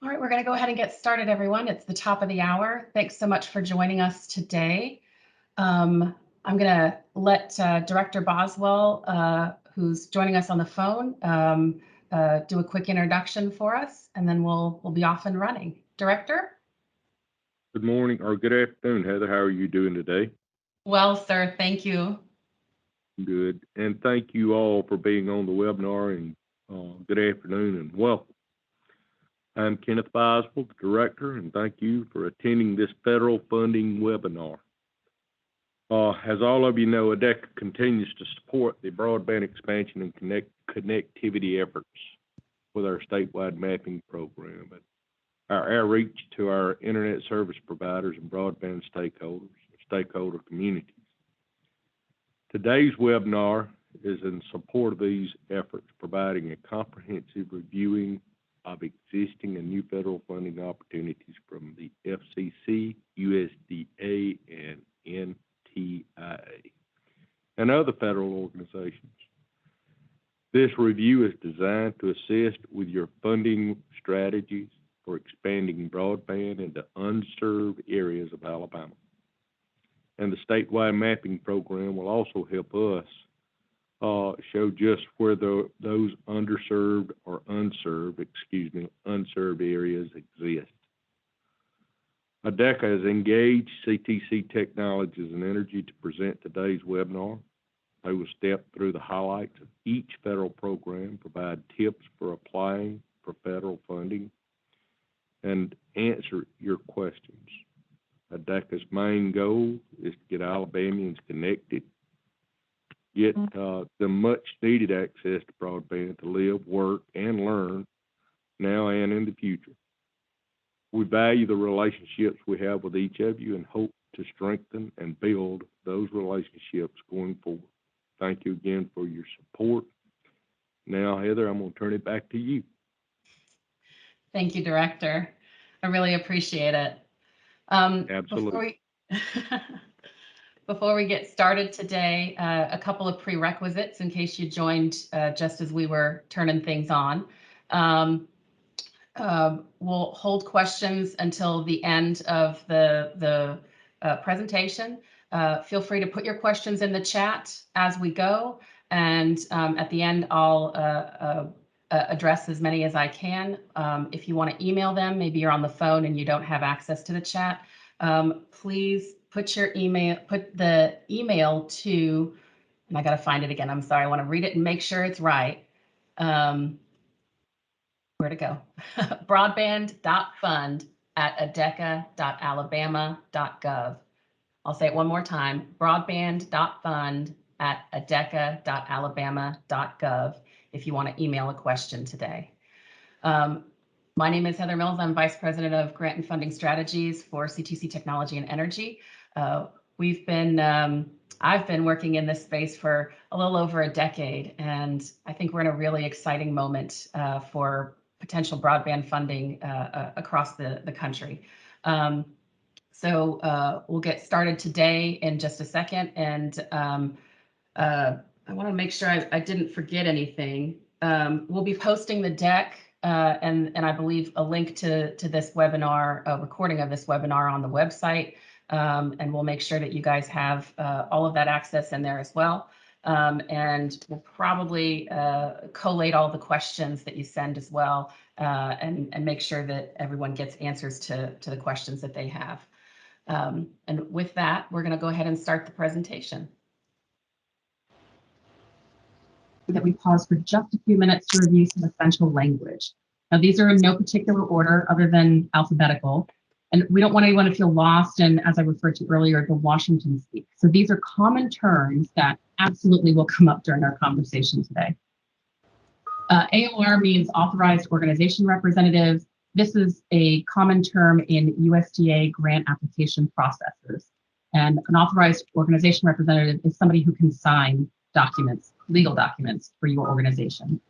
All right, we're going to go ahead and get started, everyone. It's the top of the hour. Thanks so much for joining us today. I'm going to let Director Boswell, who's joining us on the phone, do a quick introduction for us, and then we'll be off and running. Director? Good morning or good afternoon, Heather. How are you doing today? Well, sir, thank you. Good. And thank you all for being on the webinar and good afternoon and welcome. I'm Kenneth Boswell, the Director, and thank you for attending this federal funding webinar. As all of you know, ADECA continues to support the broadband expansion and connectivity efforts with our statewide mapping program. Our outreach to our internet service providers and broadband stakeholder communities. Today's webinar is in support of these efforts, providing a comprehensive reviewing of existing and new federal funding opportunities from the FCC, USDA, and NTIA, and other federal organizations. This review is designed to assist with your funding strategies for expanding broadband into unserved areas of Alabama. And the statewide mapping program will also help us show just where those unserved areas exist. ADECA has engaged CTC Technologies and Energy to present today's webinar. They will step through the highlights of each federal program, provide tips for applying for federal funding, and answer your questions. ADECA's main goal is to get Alabamians connected, get the much needed access to broadband to live, work, and learn now and in the future. We value the relationships we have with each of you and hope to strengthen and build those relationships going forward. Thank you again for your support. Now, Heather, I'm going to turn it back to you. Thank you, Director. I really appreciate it. Absolutely. Before we get started today, a couple of prerequisites in case you joined just as we were turning things on. We'll hold questions until the end of the presentation. Feel free to put your questions in the chat as we go, and at the end, I'll address as many as I can. If you want to email them, maybe you're on the phone and you don't have access to the chat, please put the email to, and I got to find it again. I'm sorry. I want to read it and make sure it's right. Where to go? broadband.fund@adeca.alabama.gov. I'll say it one more time. broadband.fund@adeca.alabama.gov. if you want to email a question today. My name is Heather Mills. I'm Vice President of Grant and Funding Strategies for CTC Technology and Energy. I've been working in this space for a little over a decade, and I think we're in a really exciting moment for potential broadband funding across the country. So we'll get started today in just a second, and I want to make sure I didn't forget anything. We'll be posting the deck and I believe a link to this webinar, a recording of this webinar on the website, and we'll make sure that you guys have all of that access in there as well. And we'll probably collate all the questions that you send as well, and make sure that everyone gets answers to the questions that they have. And with that, we're going to go ahead and start the presentation. That we pause for just a few minutes to review some essential language. Now, these are in no particular order other than alphabetical, and we don't want anyone to feel lost in, as I referred to earlier, the Washington speak. So these are common terms that absolutely will come up during our conversation today. AOR means Authorized Organization Representative. This is a common term in USDA grant application processes. And an Authorized Organization Representative is somebody who can sign documents, legal documents for your organization.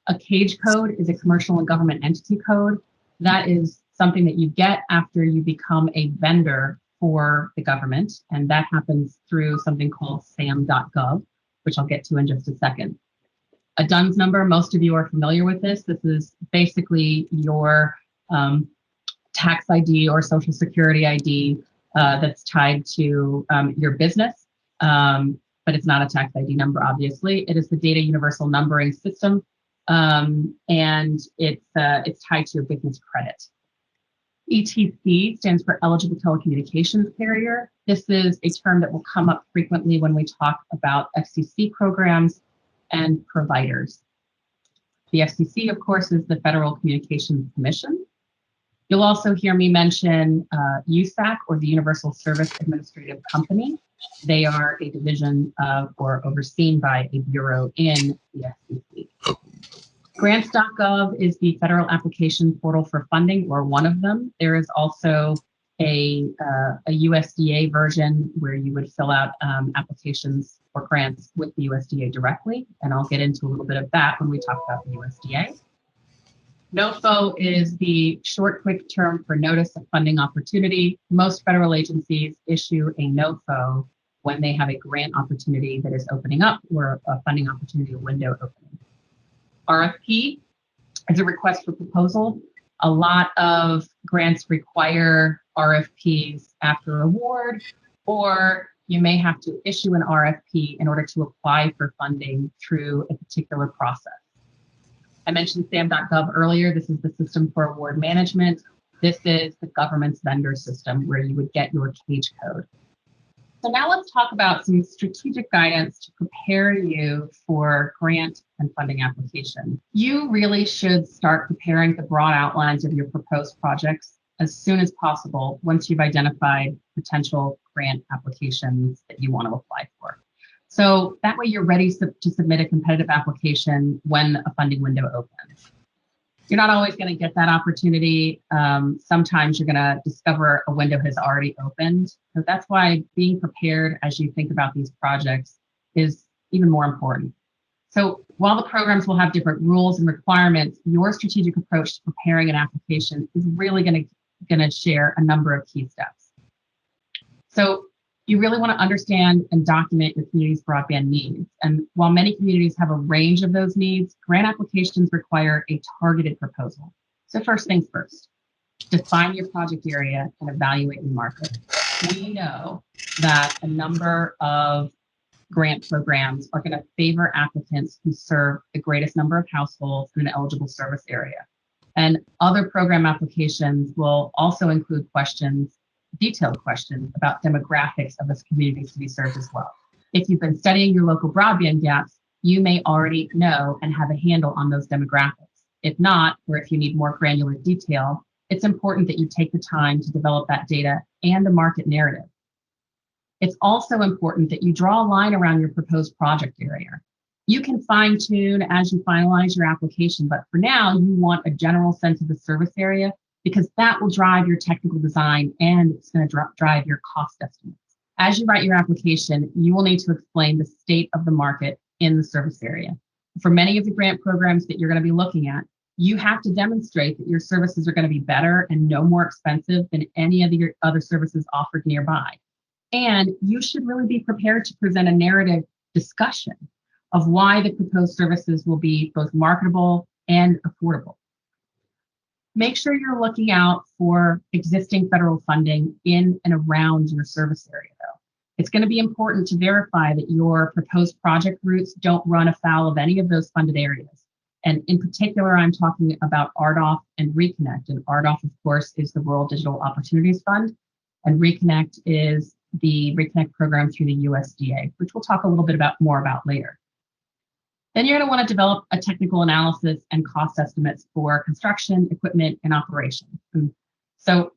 A CAGE code is a commercial and government entity code. That is something that you get after you become a vendor for the government, and that happens through something called sam.gov, which I'll get to in just a second. A DUNS number, most of you are familiar with this. This is basically your tax ID or social security ID that's tied to your business, but it's not a tax ID number, obviously. It is the Data Universal Numbering System, and it's tied to your business credit. ETC stands for Eligible Telecommunications Carrier. This is a term that will come up frequently when we talk about FCC programs and providers. The FCC, of course, is the Federal Communications Commission. You'll also hear me mention USAC, or the Universal Service Administrative Company. They are a division of or overseen by a bureau in the FCC. Grants.gov is the federal application portal for funding, or one of them. There is also a USDA version where you would fill out applications for grants with the USDA directly, and I'll get into a little bit of that when we talk about the USDA. NOFO is the short, quick term for Notice of Funding Opportunity. Most federal agencies issue a NOFO when they have a grant opportunity that is opening up, or a funding opportunity, a window opening. RFP is a request for proposal. A lot of grants require RFPs after award, or you may have to issue an RFP in order to apply for funding through a particular process. I mentioned SAM.gov earlier. This is the System for Award Management. This is the government's vendor system where you would get your CAGE code. So now let's talk about some strategic guidance to prepare you for grant and funding application. You really should start preparing the broad outlines of your proposed projects as soon as possible once you've identified potential grant applications that you want to apply for. So that way you're ready to submit a competitive application when a funding window opens. You're not always going to get that opportunity. Sometimes you're going to discover a window has already opened. So that's why being prepared as you think about these projects is even more important. So while the programs will have different rules and requirements, your strategic approach to preparing an application is really going to share a number of key steps. So you really want to understand and document your community's broadband needs. And while many communities have a range of those needs, grant applications require a targeted proposal. So first things first, define your project area and evaluate your market. We know that a number of grant programs are going to favor applicants who serve the greatest number of households in an eligible service area. And other program applications will also include detailed questions about demographics of those communities to be served as well. If you've been studying your local broadband gaps, you may already know and have a handle on those demographics. If not, or if you need more granular detail, it's important that you take the time to develop that data and a market narrative. It's also important that you draw a line around your proposed project area. You can fine tune as you finalize your application, but for now, you want a general sense of the service area, because that will drive your technical design and it's going to drive your cost estimates. As you write your application, you will need to explain the state of the market in the service area. For many of the grant programs that you're going to be looking at, you have to demonstrate that your services are going to be better and no more expensive than any of your other services offered nearby. And you should really be prepared to present a narrative discussion of why the proposed services will be both marketable and affordable. Make sure you're looking out for existing federal funding in and around your service area, though. It's going to be important to verify that your proposed project routes don't run afoul of any of those funded areas. And in particular, I'm talking about RDOF and Reconnect. And RDOF, of course, is the Rural Digital Opportunities Fund. And Reconnect is the Reconnect program through the USDA, which we'll talk a little bit more about later. Then you're going to want to develop a technical analysis and cost estimates for construction, equipment, and operations. And so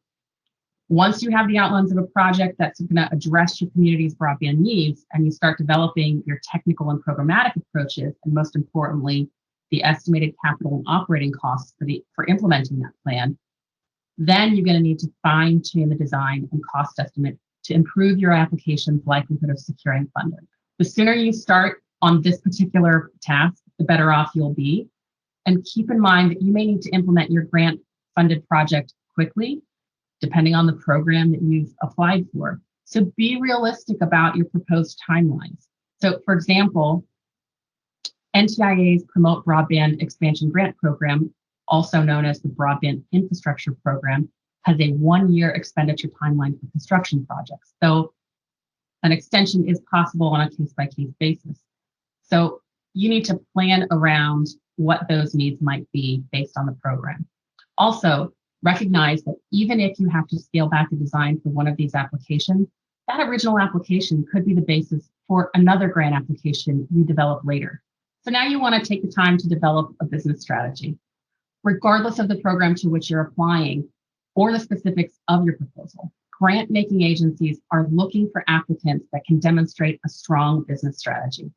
once you have the outlines of a project that's going to address your community's broadband needs, and you start developing your technical and programmatic approaches, and most importantly, the estimated capital and operating costs for implementing that plan, then you're going to need to fine tune the design and cost estimate to improve your application's likelihood of securing funding. The sooner you start on this particular task, the better off you'll be. And keep in mind that you may need to implement your grant-funded project quickly, depending on the program that you've applied for. So be realistic about your proposed timelines. So for example, NTIA's Promote Broadband Expansion Grant Program also known as the Broadband Infrastructure Program, has a 1-year expenditure timeline for construction projects. So an extension is possible on a case-by-case basis. So you need to plan around what those needs might be based on the program. Also, recognize that even if you have to scale back the design for one of these applications, that original application could be the basis for another grant application you develop later. So now you want to take the time to develop a business strategy. Regardless of the program to which you're applying or the specifics of your proposal, grant-making agencies are looking for applicants that can demonstrate a strong business strategy.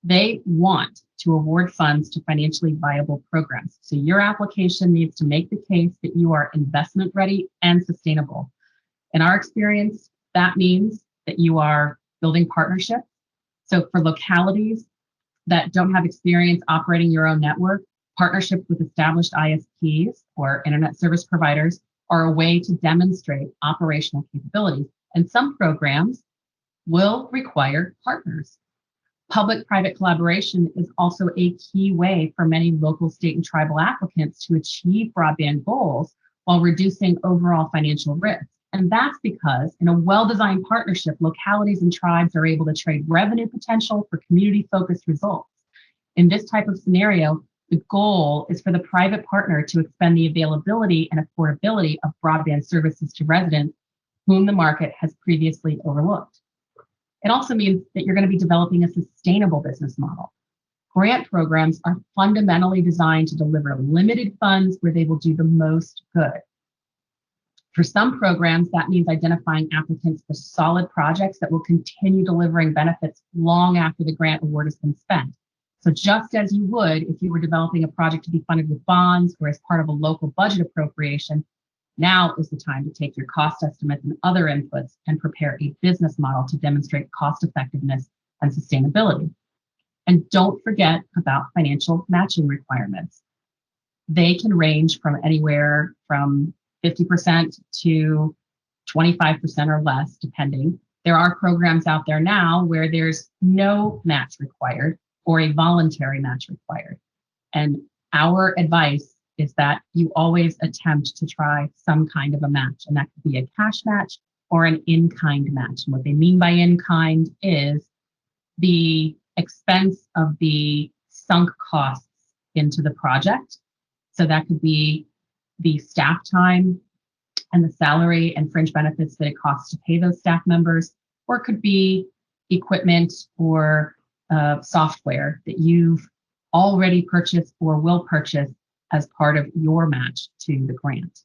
They want to award funds to financially viable programs. So your application needs to make the case that you are investment ready and sustainable. In our experience, that means that you are building partnerships. So for localities that don't have experience operating your own network, partnerships with established ISPs or internet service providers are a way to demonstrate operational capabilities. And some programs will require partners. Public-private collaboration is also a key way for many local, state, and tribal applicants to achieve broadband goals while reducing overall financial risk. And that's because in a well-designed partnership, localities and tribes are able to trade revenue potential for community-focused results. In this type of scenario, the goal is for the private partner to expand the availability and affordability of broadband services to residents whom the market has previously overlooked. It also means that you're going to be developing a sustainable business model. Grant programs are fundamentally designed to deliver limited funds where they will do the most good. For some programs, that means identifying applicants for solid projects that will continue delivering benefits long after the grant award has been spent. So just as you would if you were developing a project to be funded with bonds or as part of a local budget appropriation, now is the time to take your cost estimates and other inputs and prepare a business model to demonstrate cost effectiveness and sustainability. And don't forget about financial matching requirements. They can range from anywhere from 50% to 25% or less, depending. There are programs out there now where there's no match required or a voluntary match required. And our advice is that you always attempt to try some kind of a match, and that could be a cash match or an in-kind match. And what they mean by in-kind is the expense of the sunk costs into the project. So that could be the staff time and the salary and fringe benefits that it costs to pay those staff members, or it could be equipment or software that you've already purchased or will purchase as part of your match to the grant.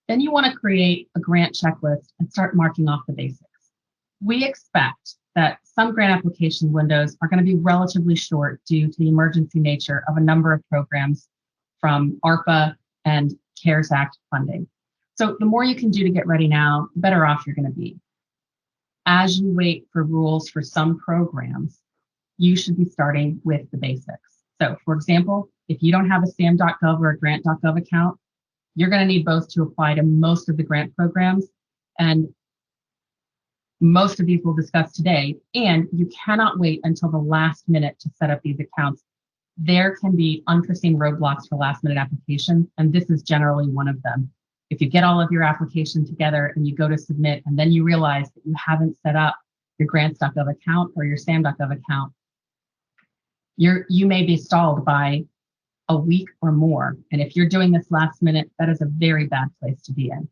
Then you want to create a grant checklist and start marking off the basics. We expect that some grant application windows are going to be relatively short due to the emergency nature of a number of programs from ARPA and CARES Act funding. So the more you can do to get ready now, the better off you're going to be. As you wait for rules for some programs, you should be starting with the basics. So for example, if you don't have a SAM.gov or a grant.gov account, you're going to need both to apply to most of the grant programs. And most of these we'll discuss today. And you cannot wait until the last minute to set up these accounts. There can be unforeseen roadblocks for last minute applications, and this is generally one of them. If you get all of your application together and you go to submit, and then you realize that you haven't set up your grants.gov account or your SAM.gov account, you may be stalled by a week or more. And if you're doing this last minute, that is a very bad place to be in.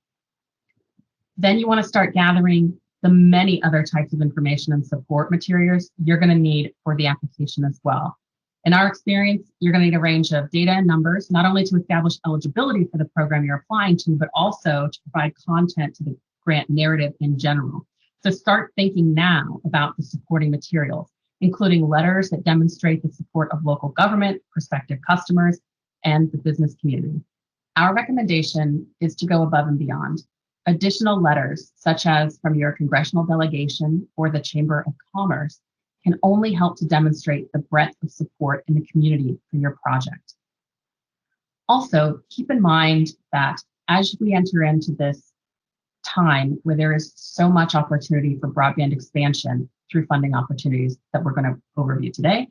Then you want to start gathering the many other types of information and support materials you're going to need for the application as well. In our experience, you're going to need a range of data and numbers, not only to establish eligibility for the program you're applying to, but also to provide content to the grant narrative in general. So start thinking now about the supporting materials, including letters that demonstrate the support of local government, prospective customers, and the business community. Our recommendation is to go above and beyond. Additional letters, such as from your congressional delegation or the Chamber of Commerce, can only help to demonstrate the breadth of support in the community for your project. Also, keep in mind that as we enter into this time where there is so much opportunity for broadband expansion through funding opportunities that we're going to overview today,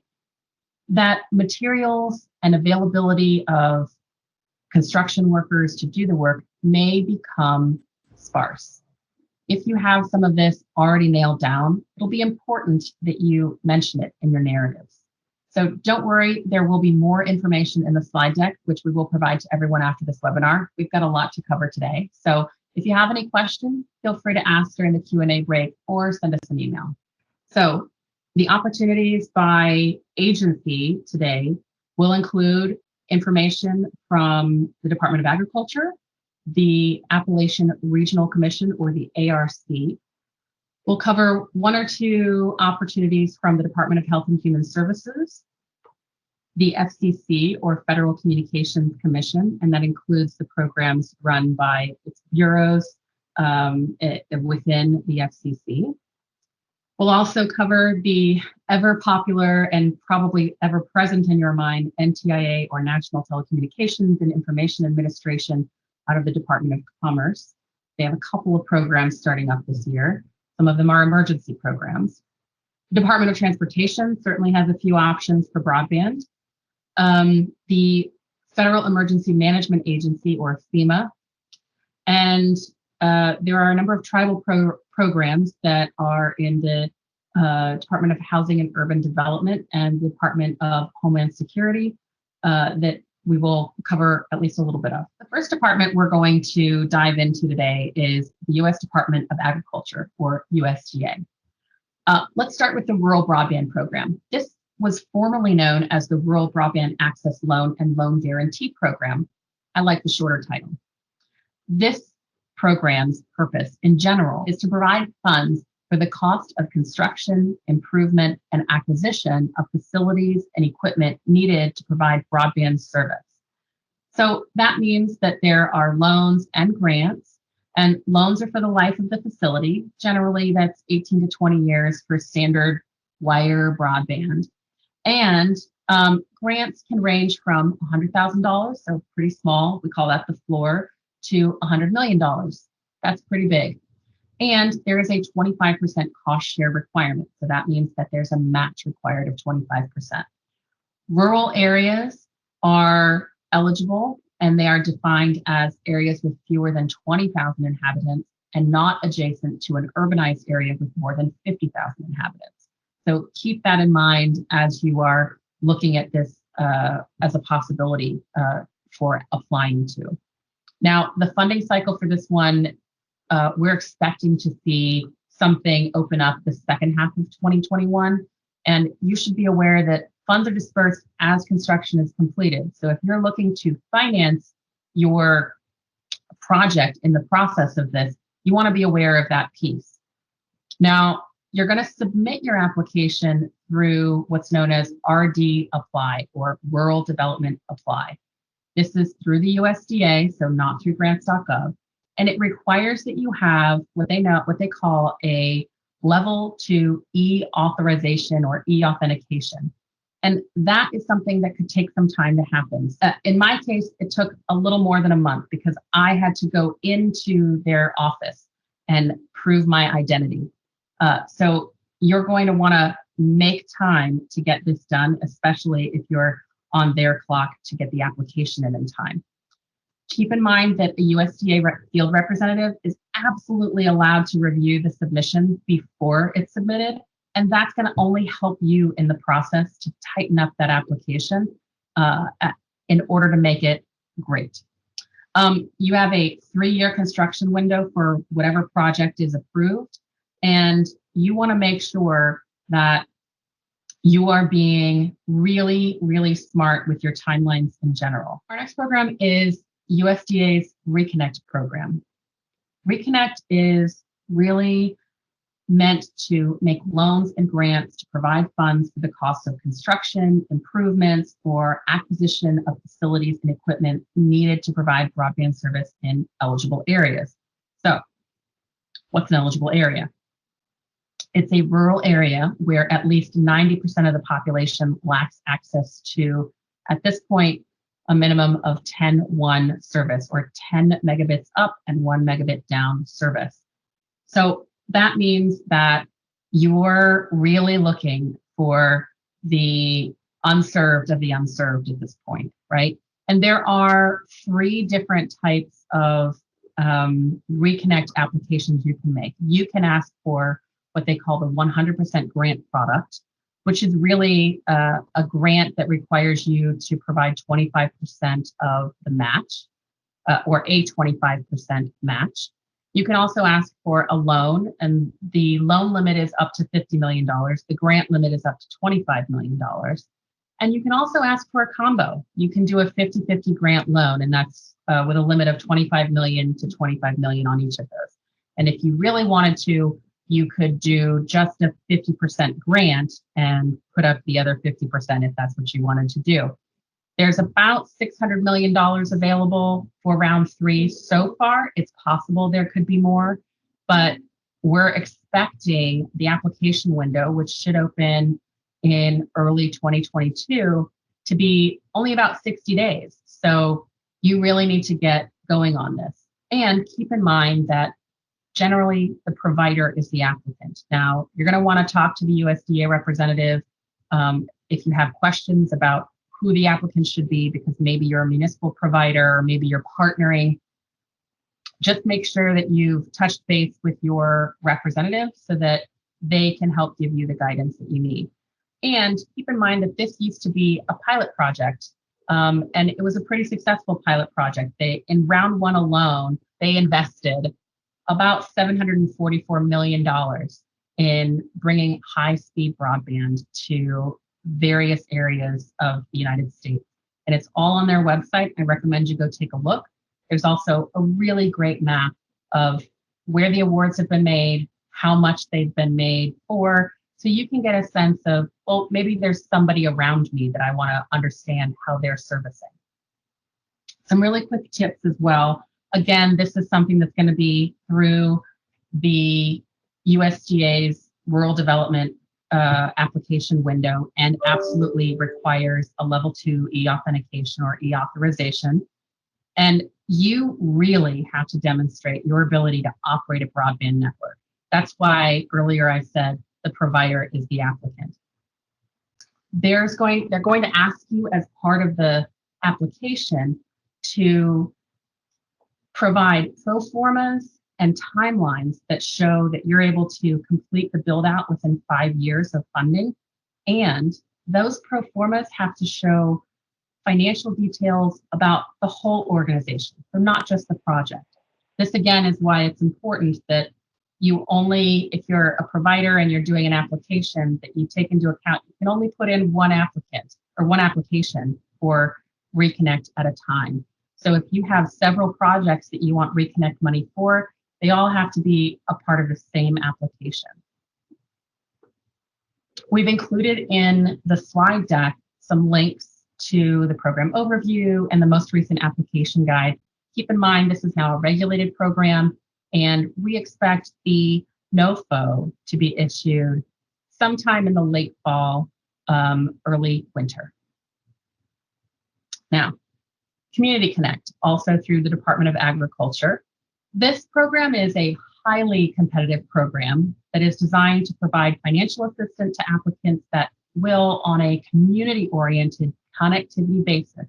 that materials and availability of construction workers to do the work may become sparse. If you have some of this already nailed down, it'll be important that you mention it in your narratives. So don't worry, there will be more information in the slide deck, which we will provide to everyone after this webinar. We've got a lot to cover today. So if you have any questions, feel free to ask during the Q&A break or send us an email. So the opportunities by agency today will include information from the Department of Agriculture, the Appalachian Regional Commission, or the ARC. We'll cover 1 or 2 opportunities from the Department of Health and Human Services, the FCC, or Federal Communications Commission, and that includes the programs run by its bureaus within the FCC. We'll also cover the ever popular and probably ever present in your mind NTIA, or National Telecommunications and Information Administration, out of the Department of Commerce. They have a couple of programs starting up this year. Some of them are emergency programs. The Department of Transportation certainly has a few options for broadband. The Federal Emergency Management Agency, or FEMA. And there are a number of tribal programs that are in the Department of Housing and Urban Development and the Department of Homeland Security that we will cover at least a little bit of. The first department we're going to dive into today is the U.S. Department of Agriculture, or USDA. Let's start with the Rural Broadband Program. This was formerly known as the Rural Broadband Access Loan and Loan Guarantee Program. I like the shorter title. This program's purpose in general is to provide funds for the cost of construction, improvement, and acquisition of facilities and equipment needed to provide broadband service. So that means that there are loans and grants, and loans are for the life of the facility. Generally, that's 18 to 20 years for standard wire broadband. And grants can range from $100,000, so pretty small, we call that the floor, to $100 million. That's pretty big. And there is a 25% cost share requirement. So that means that there's a match required of 25%. Rural areas are eligible, and they are defined as areas with fewer than 20,000 inhabitants and not adjacent to an urbanized area with more than 50,000 inhabitants. So keep that in mind as you are looking at this as a possibility for applying to. Now, the funding cycle for this one, we're expecting to see something open up the second half of 2021. And you should be aware that funds are dispersed as construction is completed. So if you're looking to finance your project in the process of this, you want to be aware of that piece. Now, you're going to submit your application through what's known as RD Apply, or Rural Development Apply. This is through the USDA, so not through grants.gov. And it requires that you have what they call a level 2 e-authorization or e-authentication. And that is something that could take some time to happen. In my case, it took a little more than a month because I had to go into their office and prove my identity. So you're going to want to make time to get this done, especially if you're on their clock to get the application in time. Keep in mind that a USDA field representative is absolutely allowed to review the submission before it's submitted, and that's going to only help you in the process to tighten up that application in order to make it great. You have a 3-year construction window for whatever project is approved, and you want to make sure that you are being really, really smart with your timelines in general. Our next program is USDA's Reconnect program. Reconnect is really meant to make loans and grants to provide funds for the cost of construction, improvements, or acquisition of facilities and equipment needed to provide broadband service in eligible areas. So, what's an eligible area? It's a rural area where at least 90% of the population lacks access to, at this point, a minimum of 10-1 service, or 10 megabits up and 1 megabit down service. So that means that you're really looking for the unserved of the unserved at this point, right? And there are 3 different types of Reconnect applications you can make. You can ask for what they call the 100% grant product, which is really a grant that requires you to provide 25% of the match, or a 25% match. You can also ask for a loan, and the loan limit is up to $50 million. The grant limit is up to $25 million. And you can also ask for a combo. You can do a 50-50 grant loan, and that's with a limit of $25 million to $25 million on each of those. And if you really wanted to, you could do just a 50% grant and put up the other 50% if that's what you wanted to do. There's about $600 million available for round 3 so far. It's possible there could be more, but we're expecting the application window, which should open in early 2022, to be only about 60 days. So you really need to get going on this. And keep in mind that generally the provider is the applicant. Now, you're going to want to talk to the USDA representative if you have questions about who the applicant should be, because maybe you're a municipal provider or maybe you're partnering. Just make sure that you've touched base with your representative so that they can help give you the guidance that you need. And keep in mind that this used to be a pilot project, and it was a pretty successful pilot project. In round 1 alone, they invested about $744 million in bringing high-speed broadband to various areas of the United States. And it's all on their website. I recommend you go take a look. There's also a really great map of where the awards have been made, how much they've been made for, so you can get a sense of, well, maybe there's somebody around me that I want to understand how they're servicing. Some really quick tips as well. Again, this is something that's going to be through the USDA's Rural Development application window, and absolutely requires a level 2 e-authentication or e-authorization. And you really have to demonstrate your ability to operate a broadband network. That's why earlier I said the provider is the applicant. They're going to ask you as part of the application to provide pro formas and timelines that show that you're able to complete the build out within 5 years of funding. And those pro formas have to show financial details about the whole organization, so not just the project. This again is why it's important that you only, if you're a provider and you're doing an application, that you take into account, you can only put in one applicant or one application for Reconnect at a time. So if you have several projects that you want Reconnect money for, they all have to be a part of the same application. We've included in the slide deck some links to the program overview and the most recent application guide. Keep in mind, this is now a regulated program, and we expect the NOFO to be issued sometime in the late fall, early winter. Now, Community Connect, also through the Department of Agriculture. This program is a highly competitive program that is designed to provide financial assistance to applicants that will, on a community-oriented connectivity basis,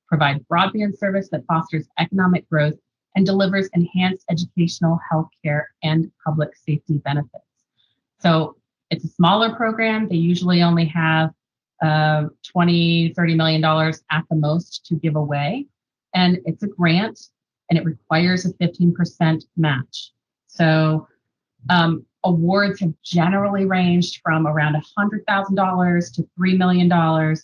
provide broadband service that fosters economic growth and delivers enhanced educational, healthcare, and public safety benefits. So it's a smaller program. They usually only have $20, $30 million at the most to give away. And it's a grant, and it requires a 15% match. So awards have generally ranged from around $100,000 to $3 million.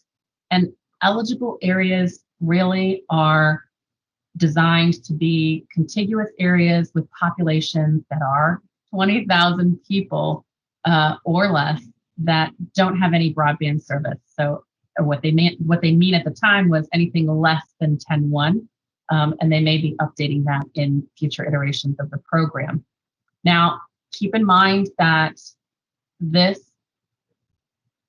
And eligible areas really are designed to be contiguous areas with populations that are 20,000 people or less that don't have any broadband service. So what they mean at the time was anything less than 10.1, and they may be updating that in future iterations of the program. Now, keep in mind that this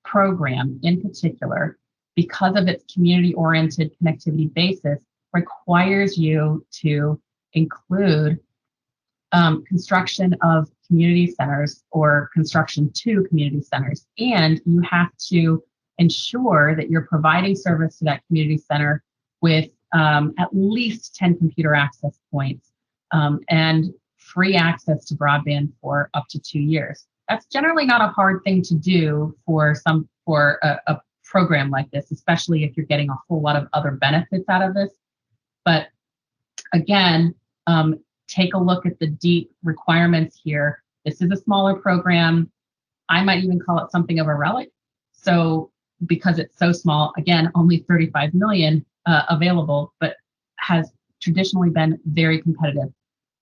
program in particular, because of its community-oriented connectivity basis, requires you to include construction of community centers or construction to community centers. And you have to ensure that you're providing service to that community center with at least 10 computer access points, and free access to broadband for up to 2 years. That's generally not a hard thing to do for a program like this, especially if you're getting a whole lot of other benefits out of this. But again, take a look at the deep requirements here. This is a smaller program. I might even call it something of a relic. So because it's so small, again, only 35 million available, but has traditionally been very competitive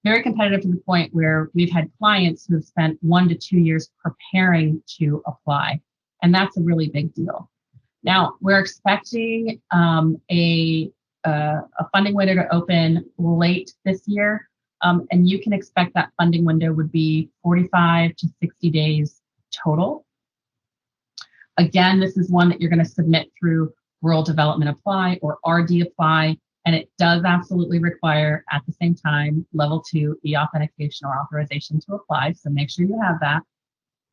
to the point where we've had clients who have spent 1 to 2 years preparing to apply. And that's a really big deal. Now, we're expecting a funding window to open late this year. And you can expect that funding window would be 45 to 60 days total. Again, this is one that you're going to submit through Rural Development Apply or RD Apply, and it does absolutely require at the same time level 2 e-authentication or authorization to apply. So make sure you have that.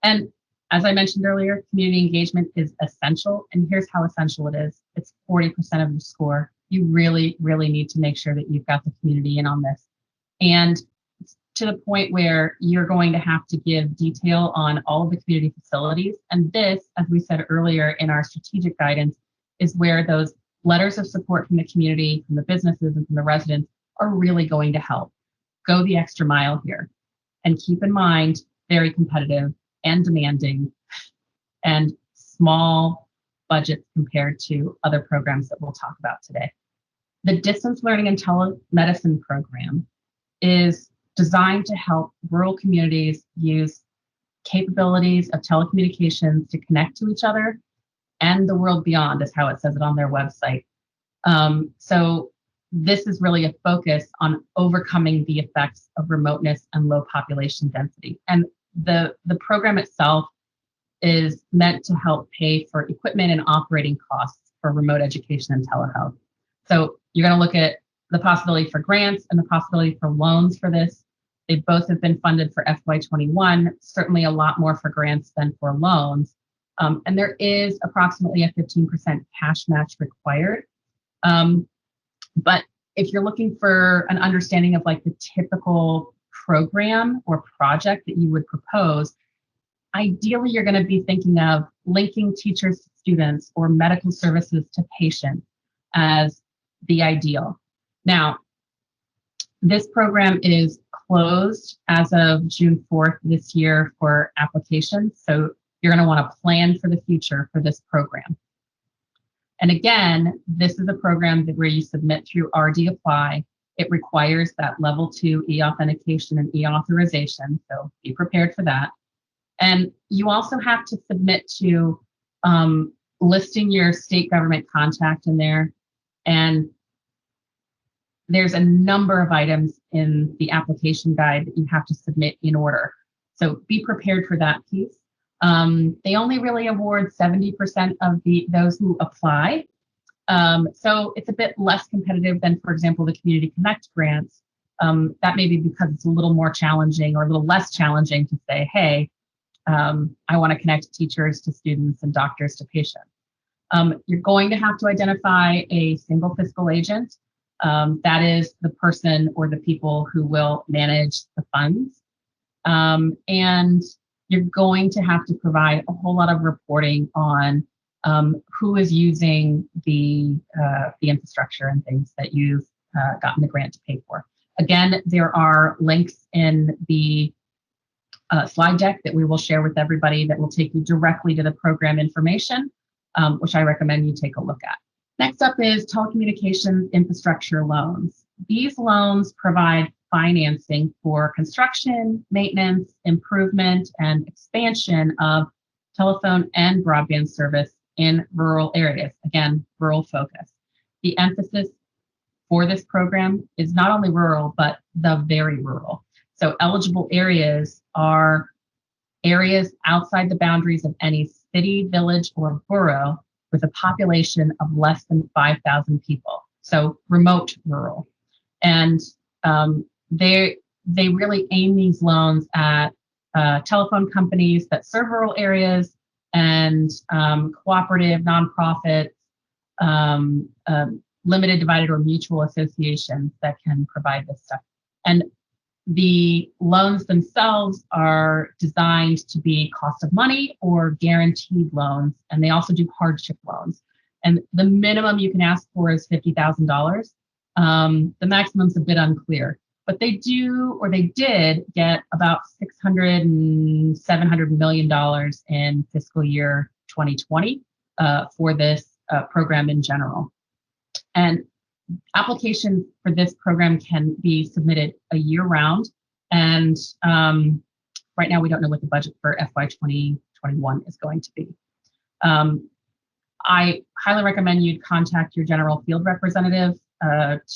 And as I mentioned earlier, community engagement is essential. And here's how essential it is. It's 40% of your score. You really, really need to make sure that you've got the community in on this. And to the point where you're going to have to give detail on all of the community facilities. And this, as we said earlier in our strategic guidance, is where those letters of support from the community, from the businesses, and from the residents are really going to help. Go the extra mile here. And keep in mind, very competitive and demanding and small budgets compared to other programs that we'll talk about today. The distance learning and telemedicine program is designed to help rural communities use capabilities of telecommunications to connect to each other and the world beyond, is how it says it on their website. So this is really a focus on overcoming the effects of remoteness and low population density. And the program itself is meant to help pay for equipment and operating costs for remote education and telehealth. So you're going to look at the possibility for grants and the possibility for loans for this. They both have been funded for FY21, certainly a lot more for grants than for loans. And there is approximately a 15% cash match required. But if you're looking for an understanding of like the typical program or project that you would propose, ideally you're going to be thinking of linking teachers to students or medical services to patients as the ideal. Now, this program is closed as of June 4th this year for applications. So you're going to want to plan for the future for this program. And again, this is a program where you submit through RD Apply. It requires that level 2 e-authentication and e-authorization. So be prepared for that. And you also have to submit to listing your state government contact in there. And there's a number of items in the application guide that you have to submit in order. So be prepared for that piece. They only really award 70% of those who apply. So it's a bit less competitive than, for example, the Community Connect grants. That may be because it's a little more challenging or a little less challenging to say, hey, I want to connect teachers to students and doctors to patients. You're going to have to identify a single fiscal agent. That is the person or the people who will manage the funds. And you're going to have to provide a whole lot of reporting on who is using the infrastructure and things that you've gotten the grant to pay for. Again, there are links in the slide deck that we will share with everybody that will take you directly to the program information, which I recommend you take a look at. Next up is telecommunications infrastructure loans. These loans provide financing for construction, maintenance, improvement, and expansion of telephone and broadband service in rural areas. Again, rural focus. The emphasis for this program is not only rural, but the very rural. So eligible areas are areas outside the boundaries of any city, village, or borough with a population of less than 5,000 people. So remote rural. And they really aim these loans at telephone companies that serve rural areas and cooperative nonprofits, limited, divided, or mutual associations that can provide this stuff. And the loans themselves are designed to be cost of money or guaranteed loans, and they also do hardship loans. And the minimum you can ask for is $50,000. The maximum's a bit unclear, but they did get about $600 and $700 million in fiscal year 2020 for this program in general. And applications for this program can be submitted a year round. And right now we don't know what the budget for FY 2021 is going to be. I highly recommend you contact your general field representative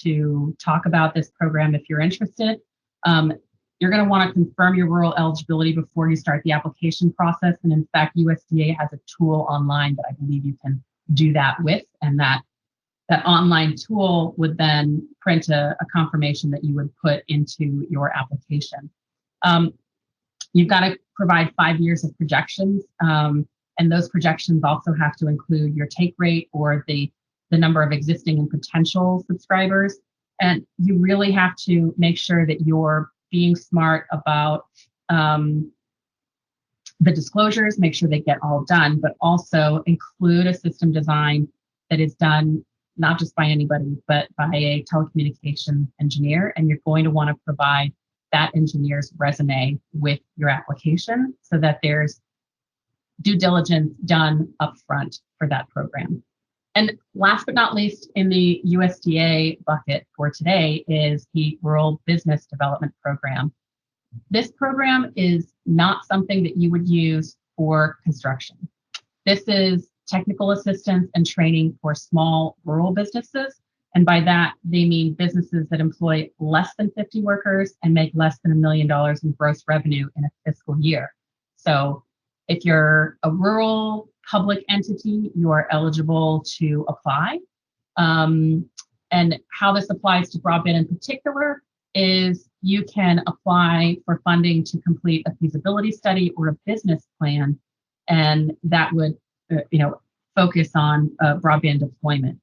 to talk about this program if you're interested. You're going to want to confirm your rural eligibility before you start the application process. And in fact, USDA has a tool online that I believe you can do that with, and that online tool would then print a confirmation that you would put into your application. You've got to provide 5 years of projections, and those projections also have to include your take rate or the number of existing and potential subscribers. And you really have to make sure that you're being smart about the disclosures, make sure they get all done, but also include a system design that is done not just by anybody, but by a telecommunication engineer. And you're going to want to provide that engineer's resume with your application so that there's due diligence done upfront for that program. And last but not least, in the USDA bucket for today is the Rural Business Development Program. This program is not something that you would use for construction. This is technical assistance and training for small rural businesses. And by that, they mean businesses that employ less than 50 workers and make less than $1 million in gross revenue in a fiscal year. So if you're a rural public entity, you are eligible to apply. And how this applies to broadband in particular is you can apply for funding to complete a feasibility study or a business plan, and that would focus on broadband deployment.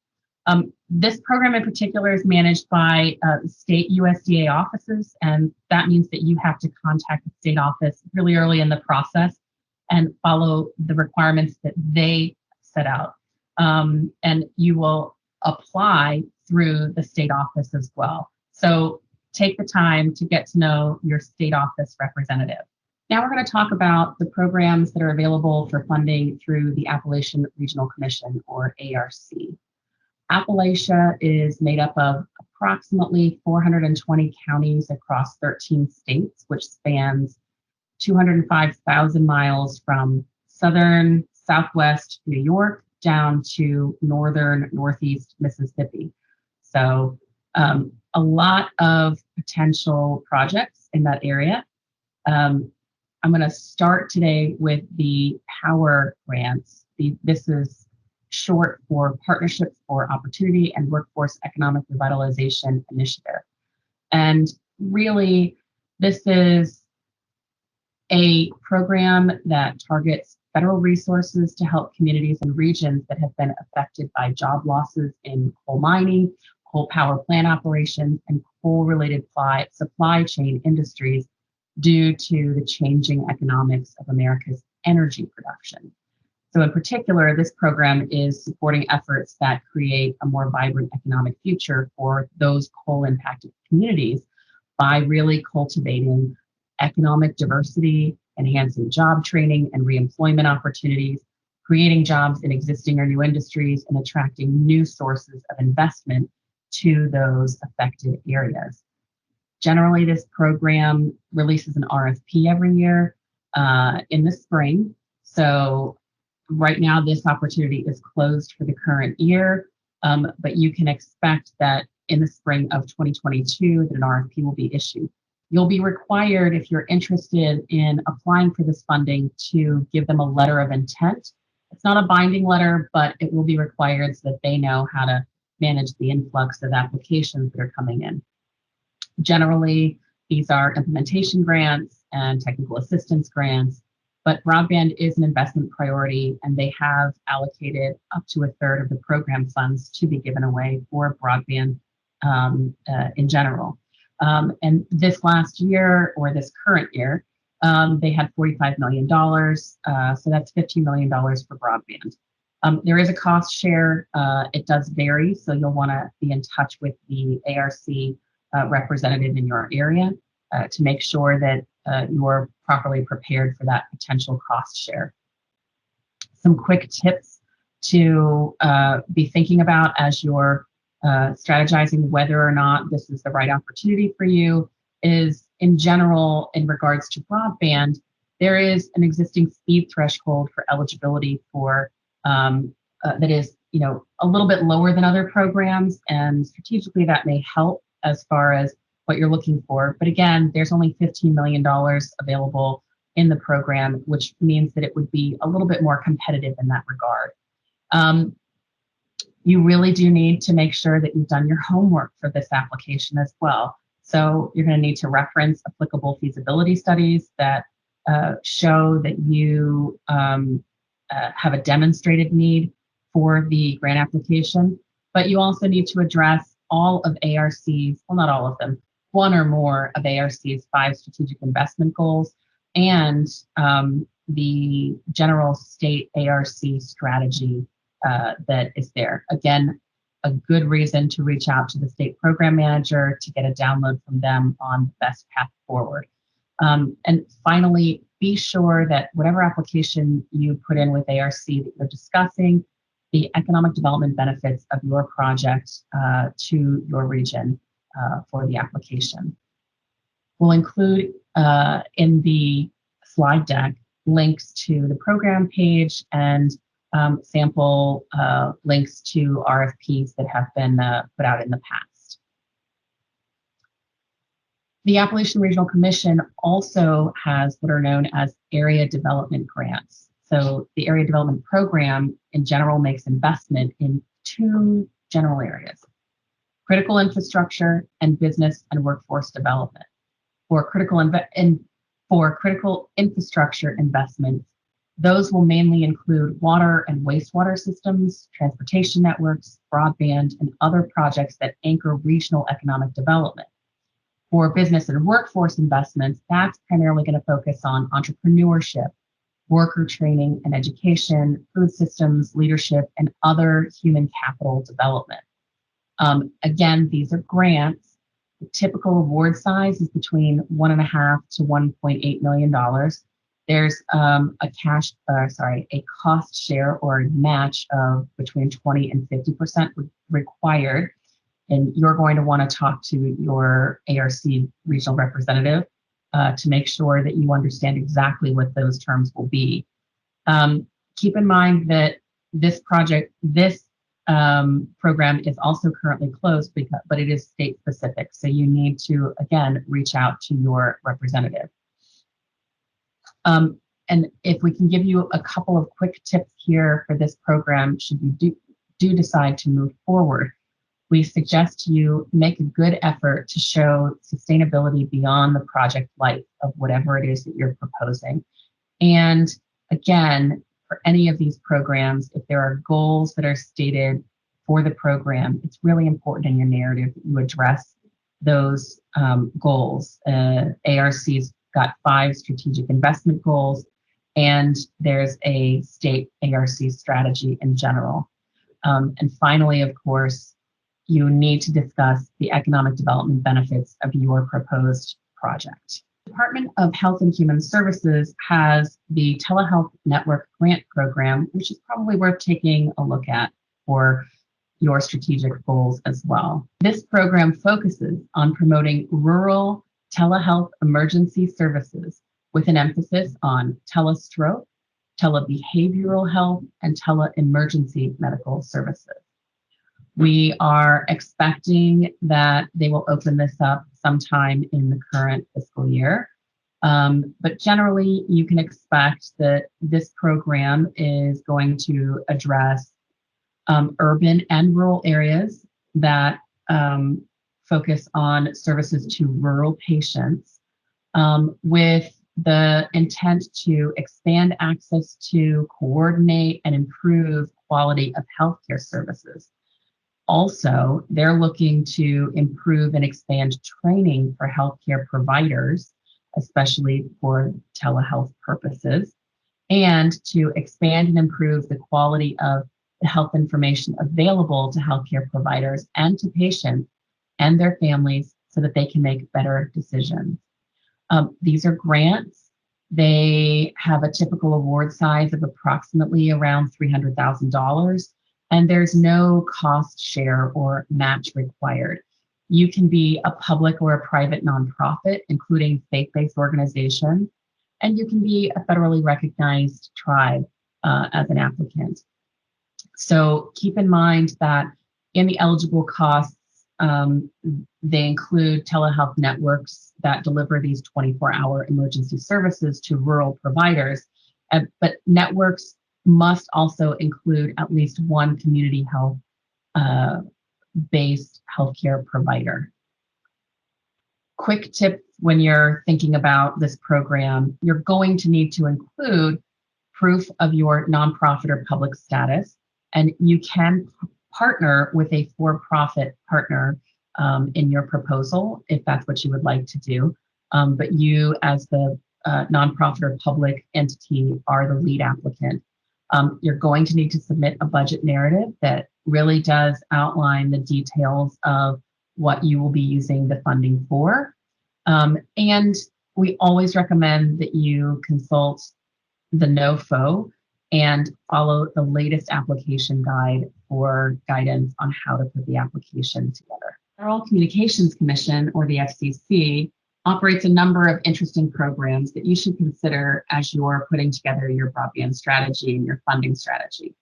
This program in particular is managed by state USDA offices, and that means that you have to contact the state office really early in the process and follow the requirements that they set out. And you will apply through the state office as well. So take the time to get to know your state office representative. Now we're going to talk about the programs that are available for funding through the Appalachian Regional Commission, or ARC. Appalachia is made up of approximately 420 counties across 13 states, which spans 205,000 miles from southern southwest New York down to northern northeast Mississippi. So a lot of potential projects in that area. I'm going to start today with the POWER grants. This is short for Partnerships for Opportunity and Workforce Economic Revitalization Initiative. And really, this is a program that targets federal resources to help communities and regions that have been affected by job losses in coal mining, coal power plant operations, and coal-related supply chain industries due to the changing economics of America's energy production. So in particular, this program is supporting efforts that create a more vibrant economic future for those coal-impacted communities by really cultivating economic diversity, enhancing job training and reemployment opportunities, creating jobs in existing or new industries, and attracting new sources of investment to those affected areas. Generally, this program releases an RFP every year in the spring. So right now, this opportunity is closed for the current year, but you can expect that in the spring of 2022 that an RFP will be issued. You'll be required, if you're interested in applying for this funding, to give them a letter of intent. It's not a binding letter, but it will be required so that they know how to manage the influx of applications that are coming in. Generally, these are implementation grants and technical assistance grants, but broadband is an investment priority, and they have allocated up to a third of the program funds to be given away for broadband in general. And this last year, or this current year, they had $45 million. So that's $15 million for broadband. There is a cost share. It does vary, so you'll want to be in touch with the ARC representative in your area to make sure that you're properly prepared for that potential cost share. Some quick tips to be thinking about as you're strategizing whether or not this is the right opportunity for you is, in general, in regards to broadband, there is an existing speed threshold for eligibility for that is, a little bit lower than other programs, and strategically that may help as far as what you're looking for. But again, there's only $15 million available in the program, which means that it would be a little bit more competitive in that regard. You really do need to make sure that you've done your homework for this application as well. So you're going to need to reference applicable feasibility studies that show that you have a demonstrated need for the grant application, but you also need to address all of ARC's, well, not all of them, one or more of ARC's 5 strategic investment goals and the general state ARC strategy that is there. Again, a good reason to reach out to the state program manager to get a download from them on the best path forward. And finally, be sure that whatever application you put in with ARC that you're discussing, the economic development benefits of your project to your region for the application. We'll include in the slide deck links to the program page and sample links to RFPs that have been put out in the past. The Appalachian Regional Commission also has what are known as area development grants. So the area development program in general makes investment in 2 general areas: critical infrastructure and business and workforce development. For critical infrastructure investments, those will mainly include water and wastewater systems, transportation networks, broadband, and other projects that anchor regional economic development. For business and workforce investments, that's primarily going to focus on entrepreneurship, worker training and education, food systems, leadership, and other human capital development. Again, these are grants. The typical award size is between $1.5 to $1.8 million. There's a cost share or match of between 20 and 50% required. And you're going to want to talk to your ARC regional representative to make sure that you understand exactly what those terms will be. Keep in mind that this program is also currently closed, but it is state specific. So you need to, again, reach out to your representative. And if we can give you a couple of quick tips here for this program, should you do decide to move forward, we suggest you make a good effort to show sustainability beyond the project life of whatever it is that you're proposing. And again, for any of these programs, if there are goals that are stated for the program, it's really important in your narrative that you address those goals. ARC's got 5 strategic investment goals, and there's a state ARC strategy in general. And finally, of course, you need to discuss the economic development benefits of your proposed project. The Department of Health and Human Services has the Telehealth Network Grant Program, which is probably worth taking a look at for your strategic goals as well. This program focuses on promoting rural telehealth emergency services with an emphasis on telestroke, telebehavioral health, and tele-emergency medical services. We are expecting that they will open this up sometime in the current fiscal year. But generally, you can expect that this program is going to address urban and rural areas that focus on services to rural patients with the intent to expand access to, coordinate, and improve quality of healthcare services. Also, they're looking to improve and expand training for healthcare providers, especially for telehealth purposes, and to expand and improve the quality of the health information available to healthcare providers and to patients and their families so that they can make better decisions. These are grants. They have a typical award size of approximately around $300,000, and there's no cost share or match required. You can be a public or a private nonprofit, including faith-based organizations, and you can be a federally recognized tribe as an applicant. So keep in mind that in the eligible costs, they include telehealth networks that deliver these 24-hour emergency services to rural providers, but networks must also include at least one community health based healthcare provider. Quick tip when you're thinking about this program, you're going to need to include proof of your nonprofit or public status, and you can partner with a for-profit partner in your proposal if that's what you would like to do. But you, as the nonprofit or public entity, are the lead applicant. You're going to need to submit a budget narrative that really does outline the details of what you will be using the funding for. And we always recommend that you consult the NOFO and follow the latest application guide for guidance on how to put the application together. Federal Communications Commission, or the FCC, operates a number of interesting programs that you should consider as you're putting together your broadband strategy and your funding strategy.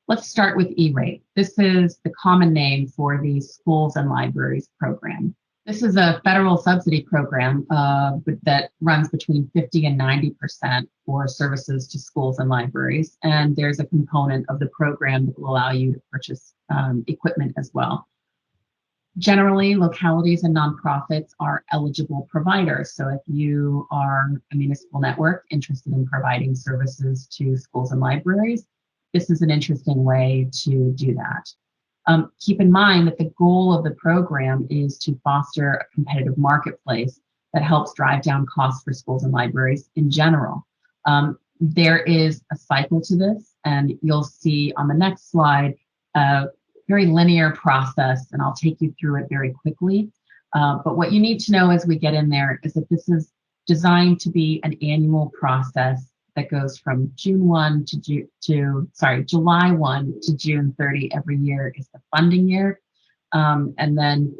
Let's start with E-rate. This is the common name for the Schools and Libraries program. This is a federal subsidy program that runs between 50 and 90% for services to schools and libraries. And there's a component of the program that will allow you to purchase equipment as well. Generally, localities and nonprofits are eligible providers. So if you are a municipal network interested in providing services to schools and libraries, this is an interesting way to do that. Keep in mind that the goal of the program is to foster a competitive marketplace that helps drive down costs for schools and libraries in general. There is a cycle to this, and you'll see on the next slide a very linear process, and I'll take you through it very quickly. But what you need to know as we get in there is that this is designed to be an annual process that goes from July 1 to June 30 every year is the funding year. And then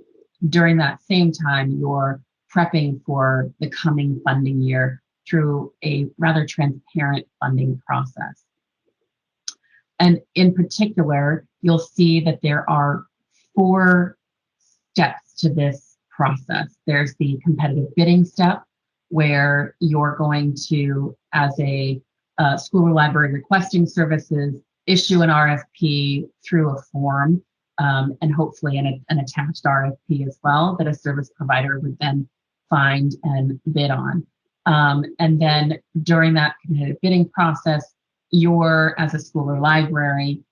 during that same time, you're prepping for the coming funding year through a rather transparent funding process. And in particular, you'll see that there are 4 steps to this process. There's the competitive bidding step, where you're going to, as a school or library requesting services, issue an RFP through a form, and hopefully an attached RFP as well that a service provider would then find and bid on. And then during that competitive bidding process, you're, as a school or library,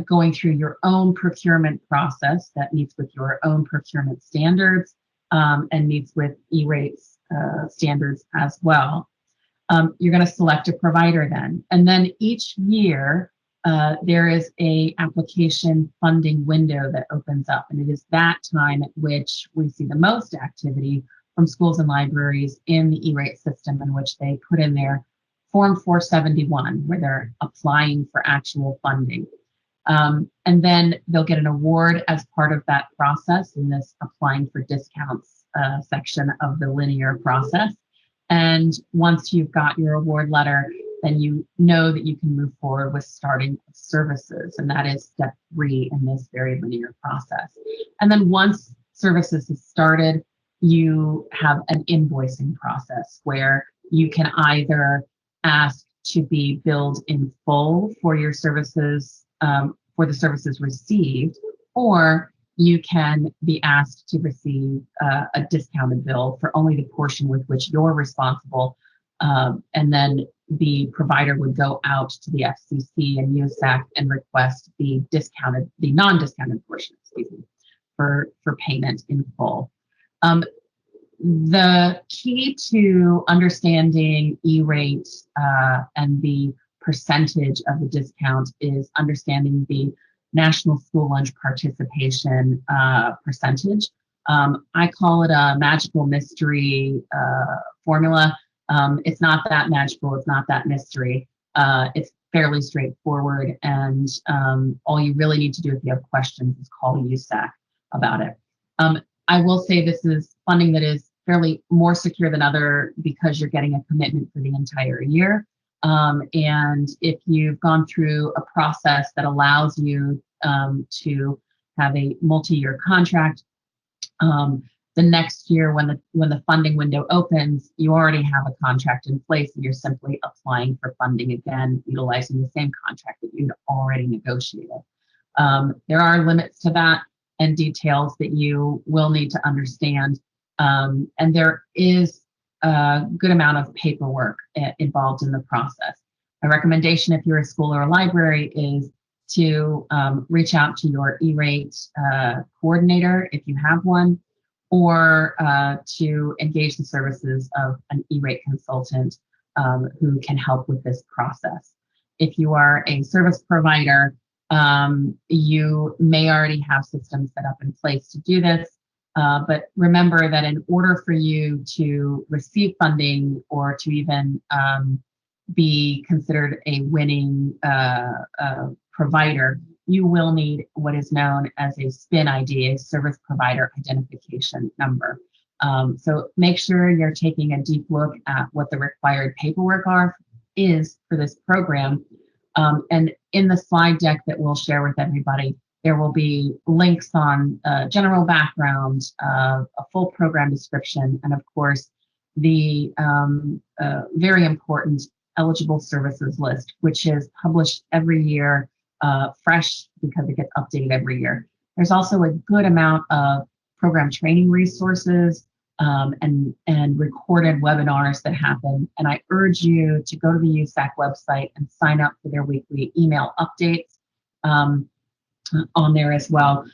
going through your own procurement process that meets with your own procurement standards and meets with E-rate's standards as well. You're going to select a provider then. And then each year, there is a application funding window that opens up. And it is that time at which we see the most activity from schools and libraries in the E-rate system, in which they put in their Form 471, where they're applying for actual funding. And then they'll get an award as part of that process in this applying for discounts section of the linear process. And once you've got your award letter, then you know that you can move forward with starting services. And that is step 3 in this very linear process. And then once services is started, you have an invoicing process where you can either ask to be billed in full for your services, for the services received, or you can be asked to receive a discounted bill for only the portion with which you're responsible. And then the provider would go out to the FCC and USAC and request the non-discounted portion, for payment in full. The key to understanding E-rate and the percentage of the discount is understanding the National School Lunch Participation percentage. I call it a magical mystery formula. It's not that magical, it's not that mystery. It's fairly straightforward, and all you really need to do if you have questions is call USAC about it. I will say this is funding that is fairly more secure than other because you're getting a commitment for the entire year. And if you've gone through a process that allows you to have a multi-year contract, the next year when the funding window opens, you already have a contract in place and you're simply applying for funding again, utilizing the same contract that you'd already negotiated. There are limits to that and details that you will need to understand. And there is a good amount of paperwork involved in the process. My recommendation, if you're a school or a library, is to reach out to your E-rate coordinator if you have one, or to engage the services of an E-rate consultant who can help with this process. If you are a service provider, you may already have systems set up in place to do this. But remember that in order for you to receive funding or to even be considered a winning provider, you will need what is known as a SPIN ID, a Service Provider Identification Number. So make sure you're taking a deep look at what the required paperwork is for this program. And in the slide deck that we'll share with everybody, there will be links on general background, a full program description, and of course, the very important eligible services list, which is published every year, fresh because it gets updated every year. There's also a good amount of program training resources and recorded webinars that happen. And I urge you to go to the USAC website and sign up for their weekly email updates. On there as well.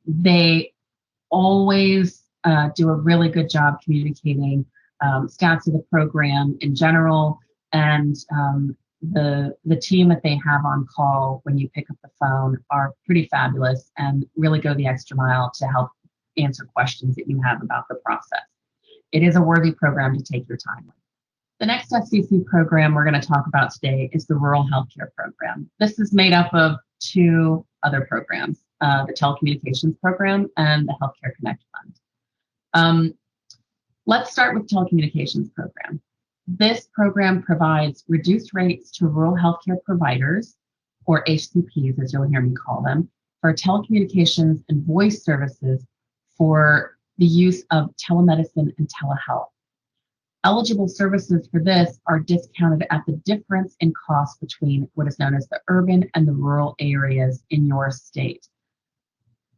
They always do a really good job communicating stats of the program in general, and the team that they have on call when you pick up the phone are pretty fabulous and really go the extra mile to help answer questions that you have about the process. It is a worthy program to take your time with. The next FCC program we're going to talk about today is the Rural Healthcare Program. This is made up of two other programs, the Telecommunications Program and the Healthcare Connect Fund. Let's start with Telecommunications Program. This program provides reduced rates to rural healthcare providers, or HCPs as you'll hear me call them, for telecommunications and voice services for the use of telemedicine and telehealth. Eligible services for this are discounted at the difference in cost between what is known as the urban and the rural areas in your state.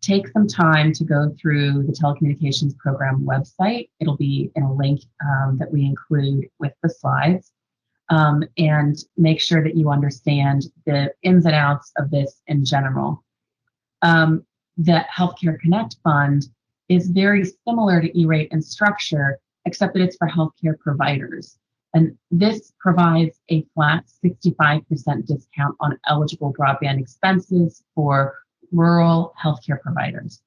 Take some time to go through the Telecommunications Program website. It'll be in a link that we include with the slides, and make sure that you understand the ins and outs of this in general. The Healthcare Connect Fund is very similar to E-rate in structure, except that it's for healthcare providers. And this provides a flat 65% discount on eligible broadband expenses for rural healthcare providers.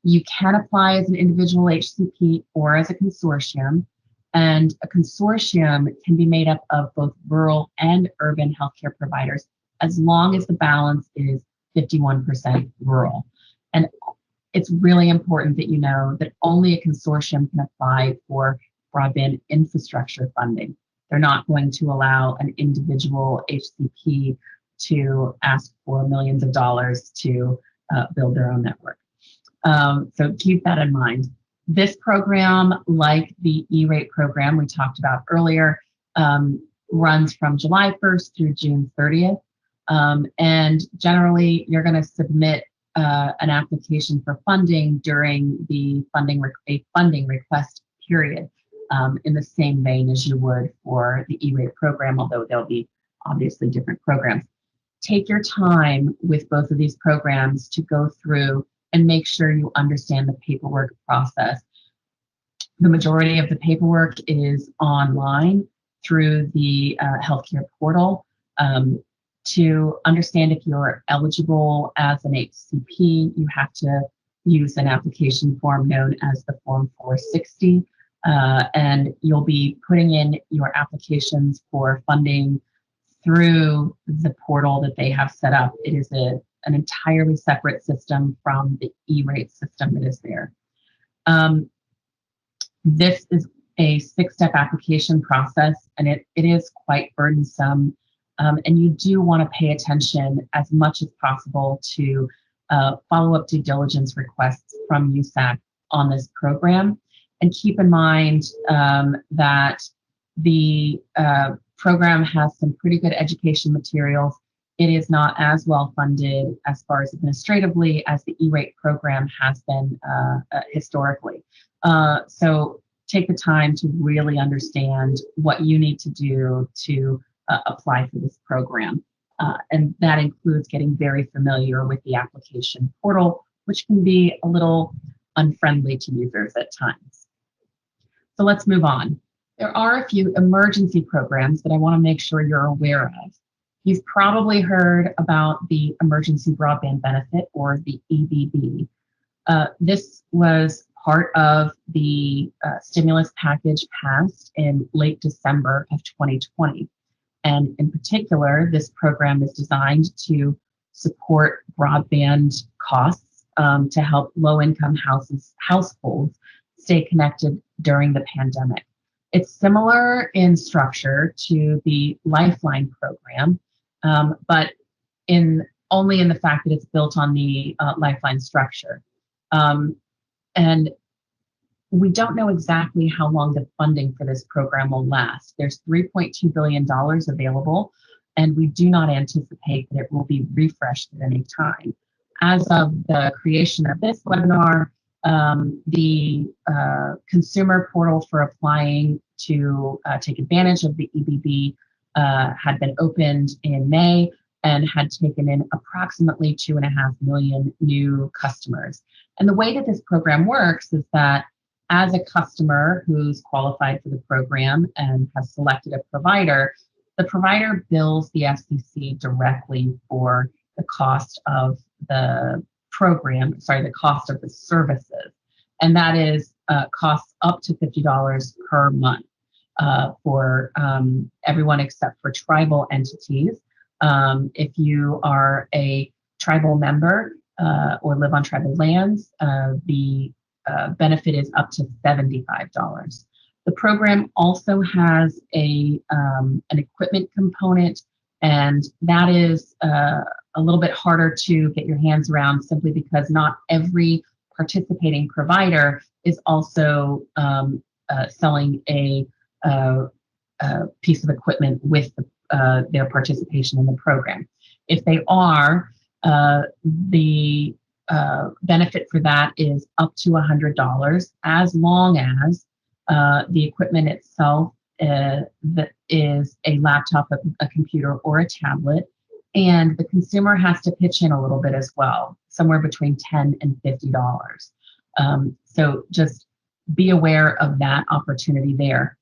You can apply as an individual HCP or as a consortium, and a consortium can be made up of both rural and urban healthcare providers as long as the balance is 51% rural. And it's really important that you know that only a consortium can apply for broadband infrastructure funding. They're not going to allow an individual HCP to ask for millions of dollars to build their own network. So keep that in mind. This program, like the E-rate program we talked about earlier, runs from July 1st through June 30th. And generally, you're going to submit an application for funding during the a funding request period, in the same vein as you would for the E-rate program, although there'll be obviously different programs. Take your time with both of these programs to go through and make sure you understand the paperwork process. The majority of the paperwork is online through the healthcare portal. To understand if you're eligible as an HCP, you have to use an application form known as the Form 460, and you'll be putting in your applications for funding through the portal that they have set up. It is an entirely separate system from the E-rate system that is there. This is a 6-step application process, and it is quite burdensome. And you do want to pay attention as much as possible to follow-up due diligence requests from USAC on this program. And keep in mind that the program has some pretty good education materials. It is not as well funded as far as administratively as the E-rate program has been historically. So take the time to really understand what you need to do to apply for this program. And that includes getting very familiar with the application portal, which can be a little unfriendly to users at times. So let's move on. There are a few emergency programs that I want to make sure you're aware of. You've probably heard about the Emergency Broadband Benefit, or the EBB. This was part of the stimulus package passed in late December of 2020. And in particular, this program is designed to support broadband costs to help low-income households stay connected during the pandemic. It's similar in structure to the Lifeline program, but only in the fact that it's built on the Lifeline structure. And we don't know exactly how long the funding for this program will last. There's $3.2 billion available, and we do not anticipate that it will be refreshed at any time. As of the creation of this webinar, the consumer portal for applying to take advantage of the EBB had been opened in May and had taken in approximately 2.5 million new customers. And the way that this program works is that as a customer who's qualified for the program and has selected a provider, the provider bills the FCC directly for the cost of the the cost of the services. And that is costs up to $50 per month for everyone except for tribal entities. If you are a tribal member or live on tribal lands, the benefit is up to $75. The program also has an equipment component, and that is a little bit harder to get your hands around simply because not every participating provider is also selling a piece of equipment with their participation in the program. If they are, the benefit for that is up to $100, as long as the equipment itself that is a laptop, a computer, or a tablet, and the consumer has to pitch in a little bit as well, somewhere between $10 and $50. So just be aware of that opportunity there.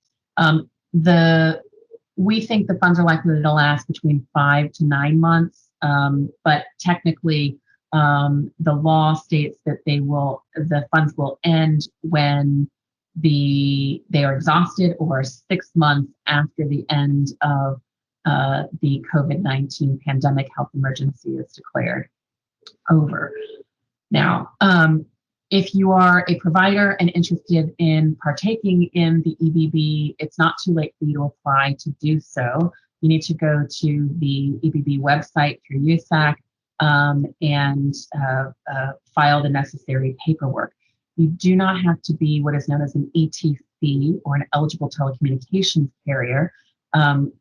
We think the funds are likely to last between 5 to 9 months, but technically the law states that the funds will end when they are exhausted, or 6 months after the end of the COVID-19 pandemic health emergency is declared over. Now, if you are a provider and interested in partaking in the EBB, it's not too late for you to apply to do so. You need to go to the EBB website through USAC and file the necessary paperwork. You do not have to be what is known as an ETC, or an eligible telecommunications carrier,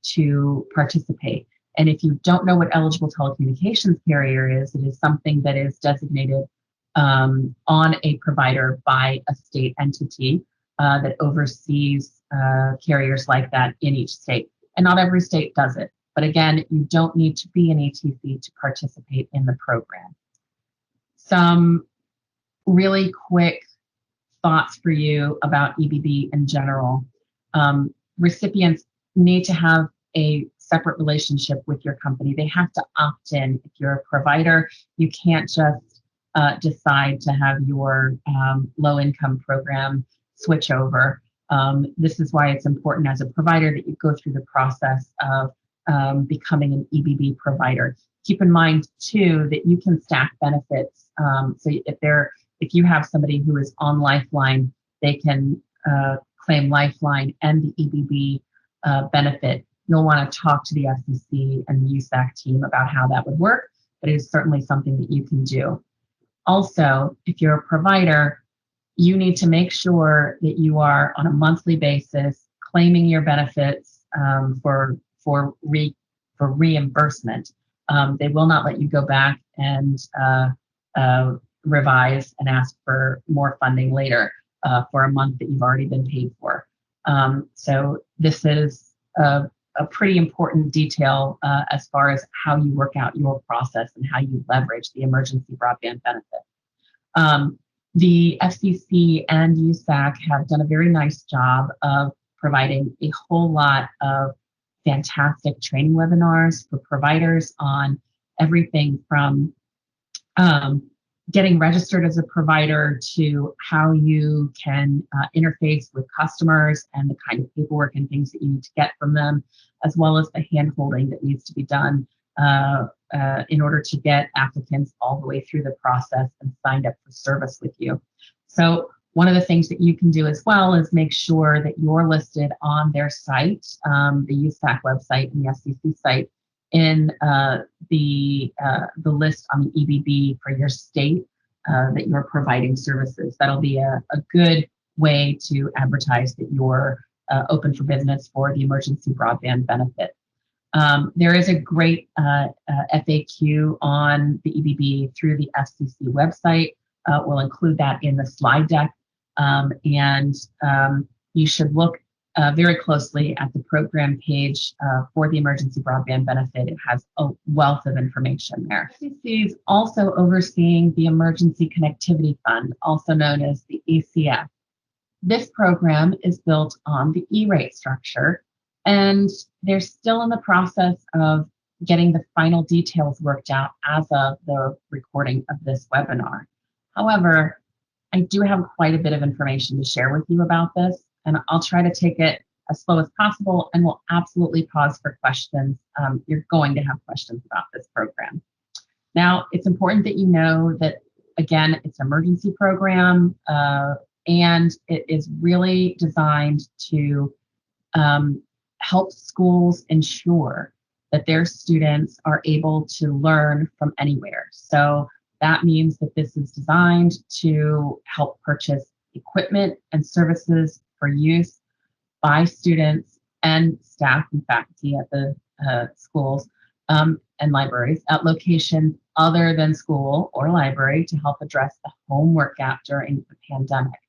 to participate. And if you don't know what eligible telecommunications carrier is, it is something that is designated on a provider by a state entity that oversees carriers like that in each state. And not every state does it. But again, you don't need to be an ETC to participate in the program. Some really quick thoughts for you about EBB in general. Recipients need to have a separate relationship with your company. They have to opt in. If you're a provider, you can't just decide to have your low-income program switch over. This is why it's important as a provider that you go through the process of becoming an EBB provider. Keep in mind too that you can stack benefits. So if you have somebody who is on Lifeline, they can claim Lifeline and the EBB benefit. You'll want to talk to the FCC and the USAC team about how that would work, but it is certainly something that you can do. Also, if you're a provider, you need to make sure that you are on a monthly basis claiming your benefits for reimbursement. They will not let you go back and revise and ask for more funding later for a month that you've already been paid for. So this is a pretty important detail as far as how you work out your process and how you leverage the emergency broadband benefit. The FCC and USAC have done a very nice job of providing a whole lot of fantastic training webinars for providers on everything from getting registered as a provider to how you can interface with customers and the kind of paperwork and things that you need to get from them, as well as the hand-holding that needs to be done in order to get applicants all the way through the process and signed up for service with you. So one of the things that you can do as well is make sure that you're listed on their site, the USAC website and the FCC site, in the list on the EBB for your state that you're providing services. That'll be a good way to advertise that you're open for business for the emergency broadband benefit. There is a great FAQ on the EBB through the FCC website. We'll include that in the slide deck. And you should look very closely at the program page for the emergency broadband benefit. It has a wealth of information there. FCC is also overseeing the Emergency Connectivity Fund, also known as the ECF. This program is built on the E-rate structure, and they're still in the process of getting the final details worked out as of the recording of this webinar. However, I do have quite a bit of information to share with you about this, and I'll try to take it as slow as possible, and we'll absolutely pause for questions. You're going to have questions about this program. Now, it's important that you know that, again, it's an emergency program, and it is really designed to help schools ensure that their students are able to learn from anywhere. So that means that this is designed to help purchase equipment and services for use by students and staff and faculty at the schools and libraries at locations other than school or library to help address the homework gap during the pandemic.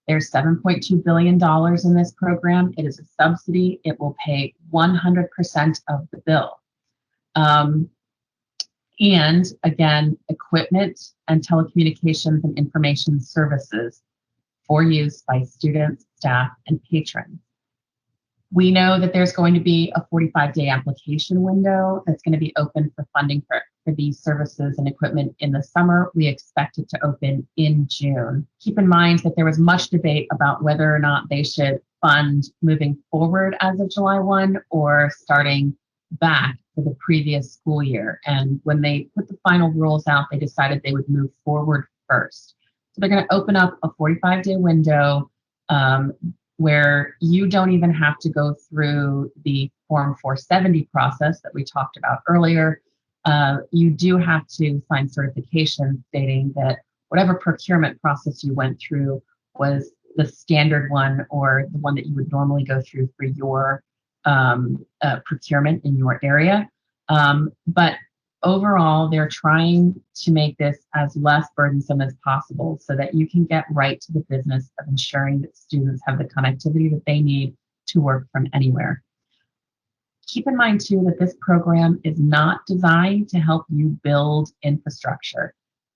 There's $7.2 billion in this program. It is a subsidy. It will pay 100% of the bill. And again, equipment and telecommunications and information services for use by students, staff, and patrons. We know that there's going to be a 45-day application window that's going to be open for funding for these services and equipment in the summer. We expect it to open in June. Keep in mind that there was much debate about whether or not they should fund moving forward as of July 1 or starting back for the previous school year. And when they put the final rules out, they decided they would move forward first. So they're going to open up a 45-day window where you don't even have to go through the Form 470 process that we talked about earlier. You do have to sign certification stating that whatever procurement process you went through was the standard one or the one that you would normally go through for your procurement in your area. But overall, they're trying to make this as less burdensome as possible so that you can get right to the business of ensuring that students have the connectivity that they need to work from anywhere. Keep in mind too that this program is not designed to help you build infrastructure.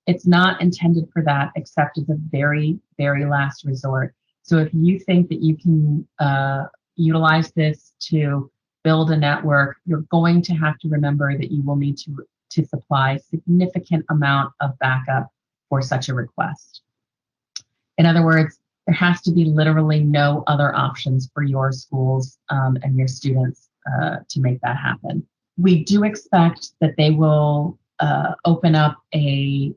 It's not intended for that except as a very, very last resort. So if you think that you can utilize this to build a network, you're going to have to remember that you will need to supply significant amount of backup for such a request. In other words, there has to be literally no other options for your schools and your students to make that happen. We do expect that they will open up a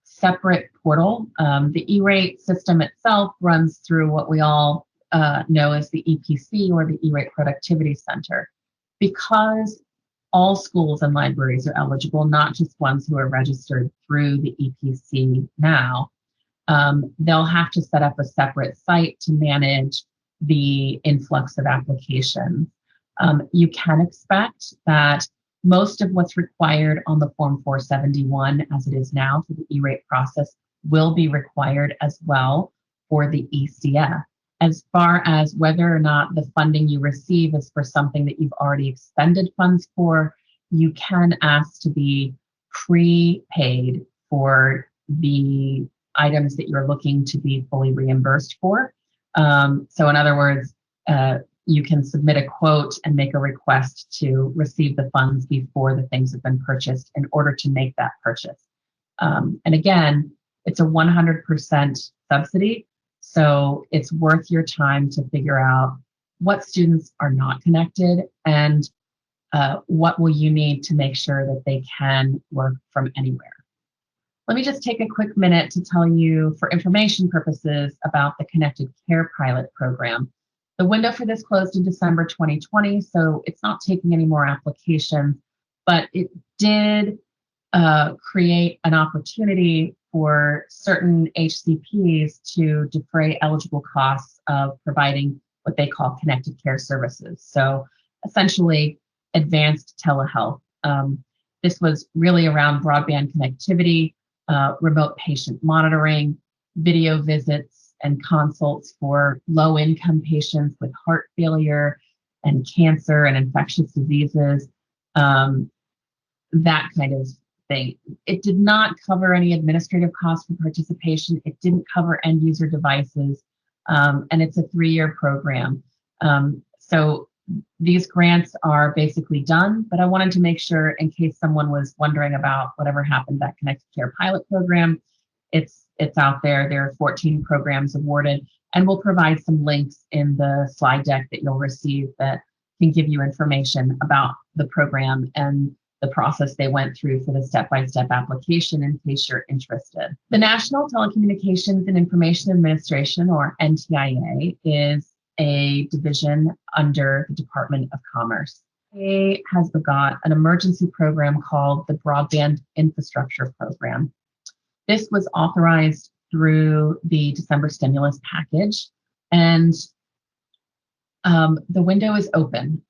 separate portal. The E-rate system itself runs through what we all know as the EPC, or the E-rate Productivity Center. Because all schools and libraries are eligible, not just ones who are registered through the EPC now, they'll have to set up a separate site to manage the influx of applications. You can expect that most of what's required on the Form 471, as it is now for the E-rate process, will be required as well for the ECF. As far as whether or not the funding you receive is for something that you've already expended funds for, you can ask to be prepaid for the items that you're looking to be fully reimbursed for. So in other words, you can submit a quote and make a request to receive the funds before the things have been purchased in order to make that purchase. And again, it's a 100% subsidy. So it's worth your time to figure out what students are not connected and what will you need to make sure that they can work from anywhere. Let me just take a quick minute to tell you, for information purposes, about the Connected Care Pilot Program. The window for this closed in December 2020, so it's not taking any more applications, but it did create an opportunity for certain HCPs to defray eligible costs of providing what they call connected care services. So essentially advanced telehealth. This was really around broadband connectivity, remote patient monitoring, video visits and consults for low-income patients with heart failure and cancer and infectious diseases, that kind of thing. It did not cover any administrative costs for participation. It didn't cover end user devices, and it's a 3-year program. So these grants are basically done, but I wanted to make sure, in case someone was wondering about whatever happened to that Connected Care Pilot Program, it's out there. There are 14 programs awarded, and we'll provide some links in the slide deck that you'll receive that can give you information about the program and the process they went through for the step-by-step application in case you're interested. The National Telecommunications and Information Administration, or NTIA, is a division under the Department of Commerce. It has got an emergency program called the Broadband Infrastructure Program. This was authorized through the December stimulus package, and the window is open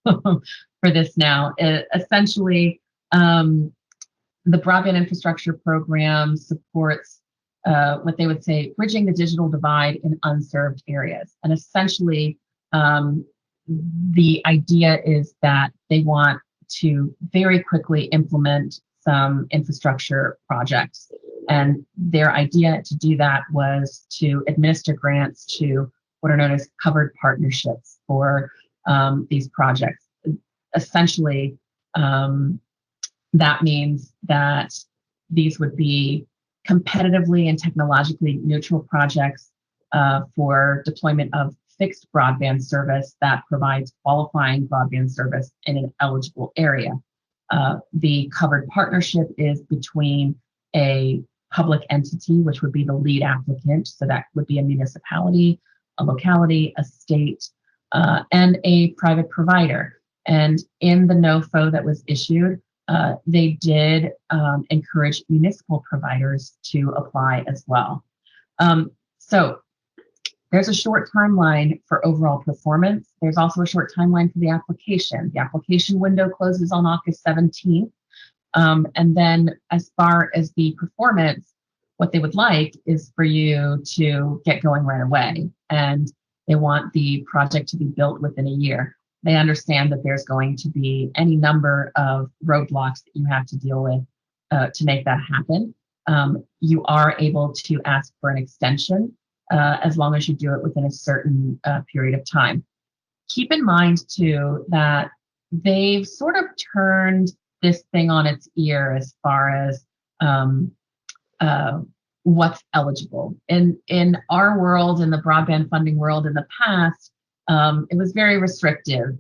for this now. Essentially, the Broadband Infrastructure Program supports what they would say bridging the digital divide in unserved areas. And essentially, the idea is that they want to very quickly implement some infrastructure projects. And their idea to do that was to administer grants to what are known as covered partnerships for these projects. Essentially, that means that these would be competitively and technologically neutral projects for deployment of fixed broadband service that provides qualifying broadband service in an eligible area. The covered partnership is between a public entity, which would be the lead applicant, so that would be a municipality, a locality, a state, and a private provider. And in the NOFO that was issued, they did encourage municipal providers to apply as well. So there's a short timeline for overall performance. There's also a short timeline for the application. The application window closes on August 17th. And then as far as the performance, what they would like is for you to get going right away. And they want the project to be built within a year. They understand that there's going to be any number of roadblocks that you have to deal with to make that happen. You are able to ask for an extension as long as you do it within a certain period of time. Keep in mind, too, that they've sort of turned this thing on its ear as far as what's eligible. In our world, in the broadband funding world in the past, it was very restrictive.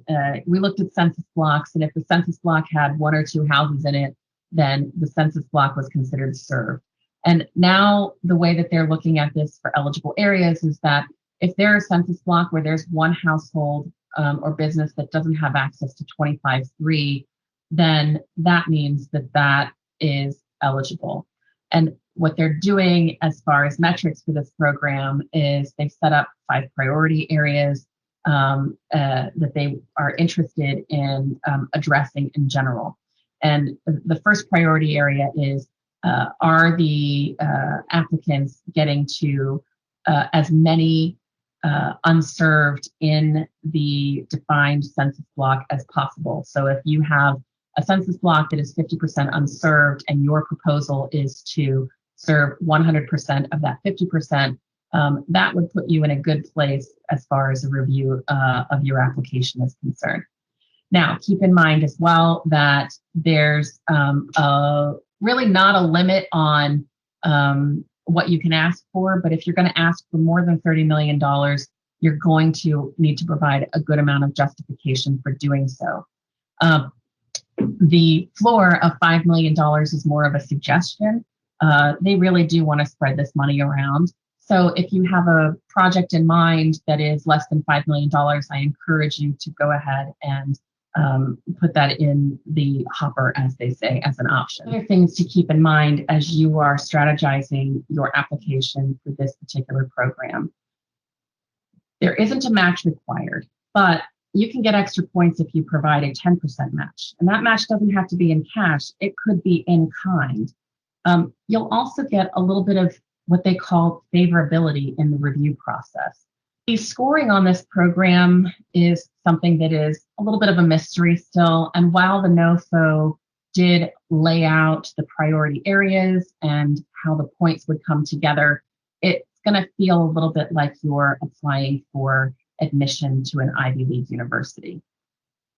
We looked at census blocks, and if the census block had 1 or 2 houses in it, then the census block was considered served. And now the way that they're looking at this for eligible areas is that if there's a census block where there's one household or business that doesn't have access to 25.3, then that means that that is eligible. And what they're doing as far as metrics for this program is they've set up 5 priority areas that they are interested in addressing in general. And the first priority area is, are the applicants getting to as many unserved in the defined census block as possible? So if you have a census block that is 50% unserved and your proposal is to serve 100% of that 50%, that would put you in a good place as far as a review of your application is concerned. Now, keep in mind as well that there's really not a limit on what you can ask for, but if you're going to ask for more than $30 million, you're going to need to provide a good amount of justification for doing so. The floor of $5 million is more of a suggestion. They really do want to spread this money around. So if you have a project in mind that is less than $5 million, I encourage you to go ahead and put that in the hopper, as they say, as an option. Other things to keep in mind as you are strategizing your application for this particular program. There isn't a match required, but you can get extra points if you provide a 10% match. And that match doesn't have to be in cash. It could be in kind. You'll also get a little bit of what they call favorability in the review process. The scoring on this program is something that is a little bit of a mystery still. And while the NOFO did lay out the priority areas and how the points would come together, it's going to feel a little bit like you're applying for admission to an Ivy League university.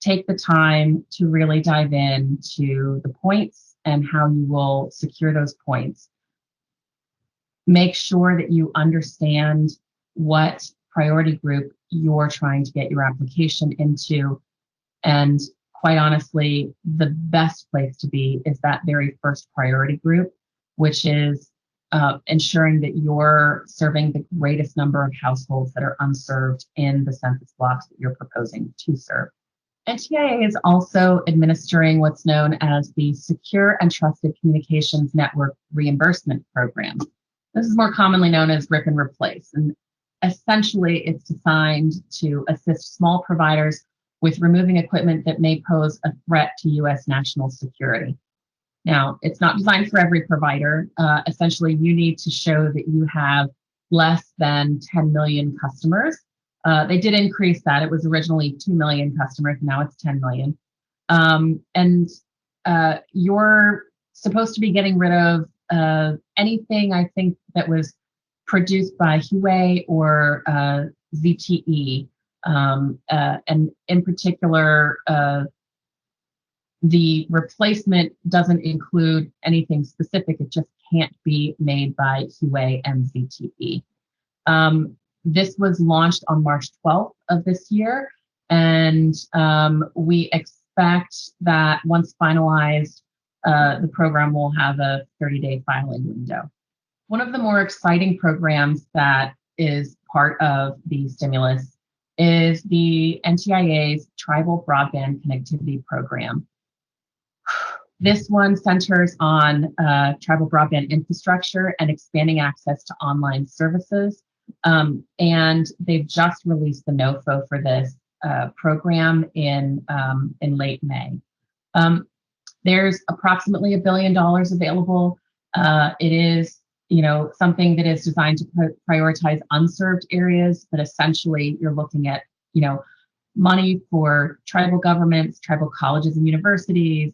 Take the time to really dive into the points and how you will secure those points. Make sure that you understand what priority group you're trying to get your application into. And quite honestly, the best place to be is that very first priority group, which is ensuring that you're serving the greatest number of households that are unserved in the census blocks that you're proposing to serve. NTIA is also administering what's known as the Secure and Trusted Communications Network Reimbursement Program. This is more commonly known as RIP and Replace. And essentially, it's designed to assist small providers with removing equipment that may pose a threat to U.S. national security. Now, it's not designed for every provider. Essentially, you need to show that you have less than 10 million customers. They did increase that. It was originally 2 million customers. Now it's 10 million. And you're supposed to be getting rid of anything, I think, that was produced by Huawei or ZTE. And in particular, the replacement doesn't include anything specific. It just can't be made by Huawei and ZTE. This was launched on March 12th of this year, and we expect that once finalized, the program will have a 30-day filing window. One of the more exciting programs that is part of the stimulus is the NTIA's Tribal Broadband Connectivity Program. This one centers on tribal broadband infrastructure and expanding access to online services. And they've just released the NOFO for this program in late May. There's approximately $1 billion available. It is, something that is designed to prioritize unserved areas, but essentially you're looking at, money for tribal governments, tribal colleges and universities,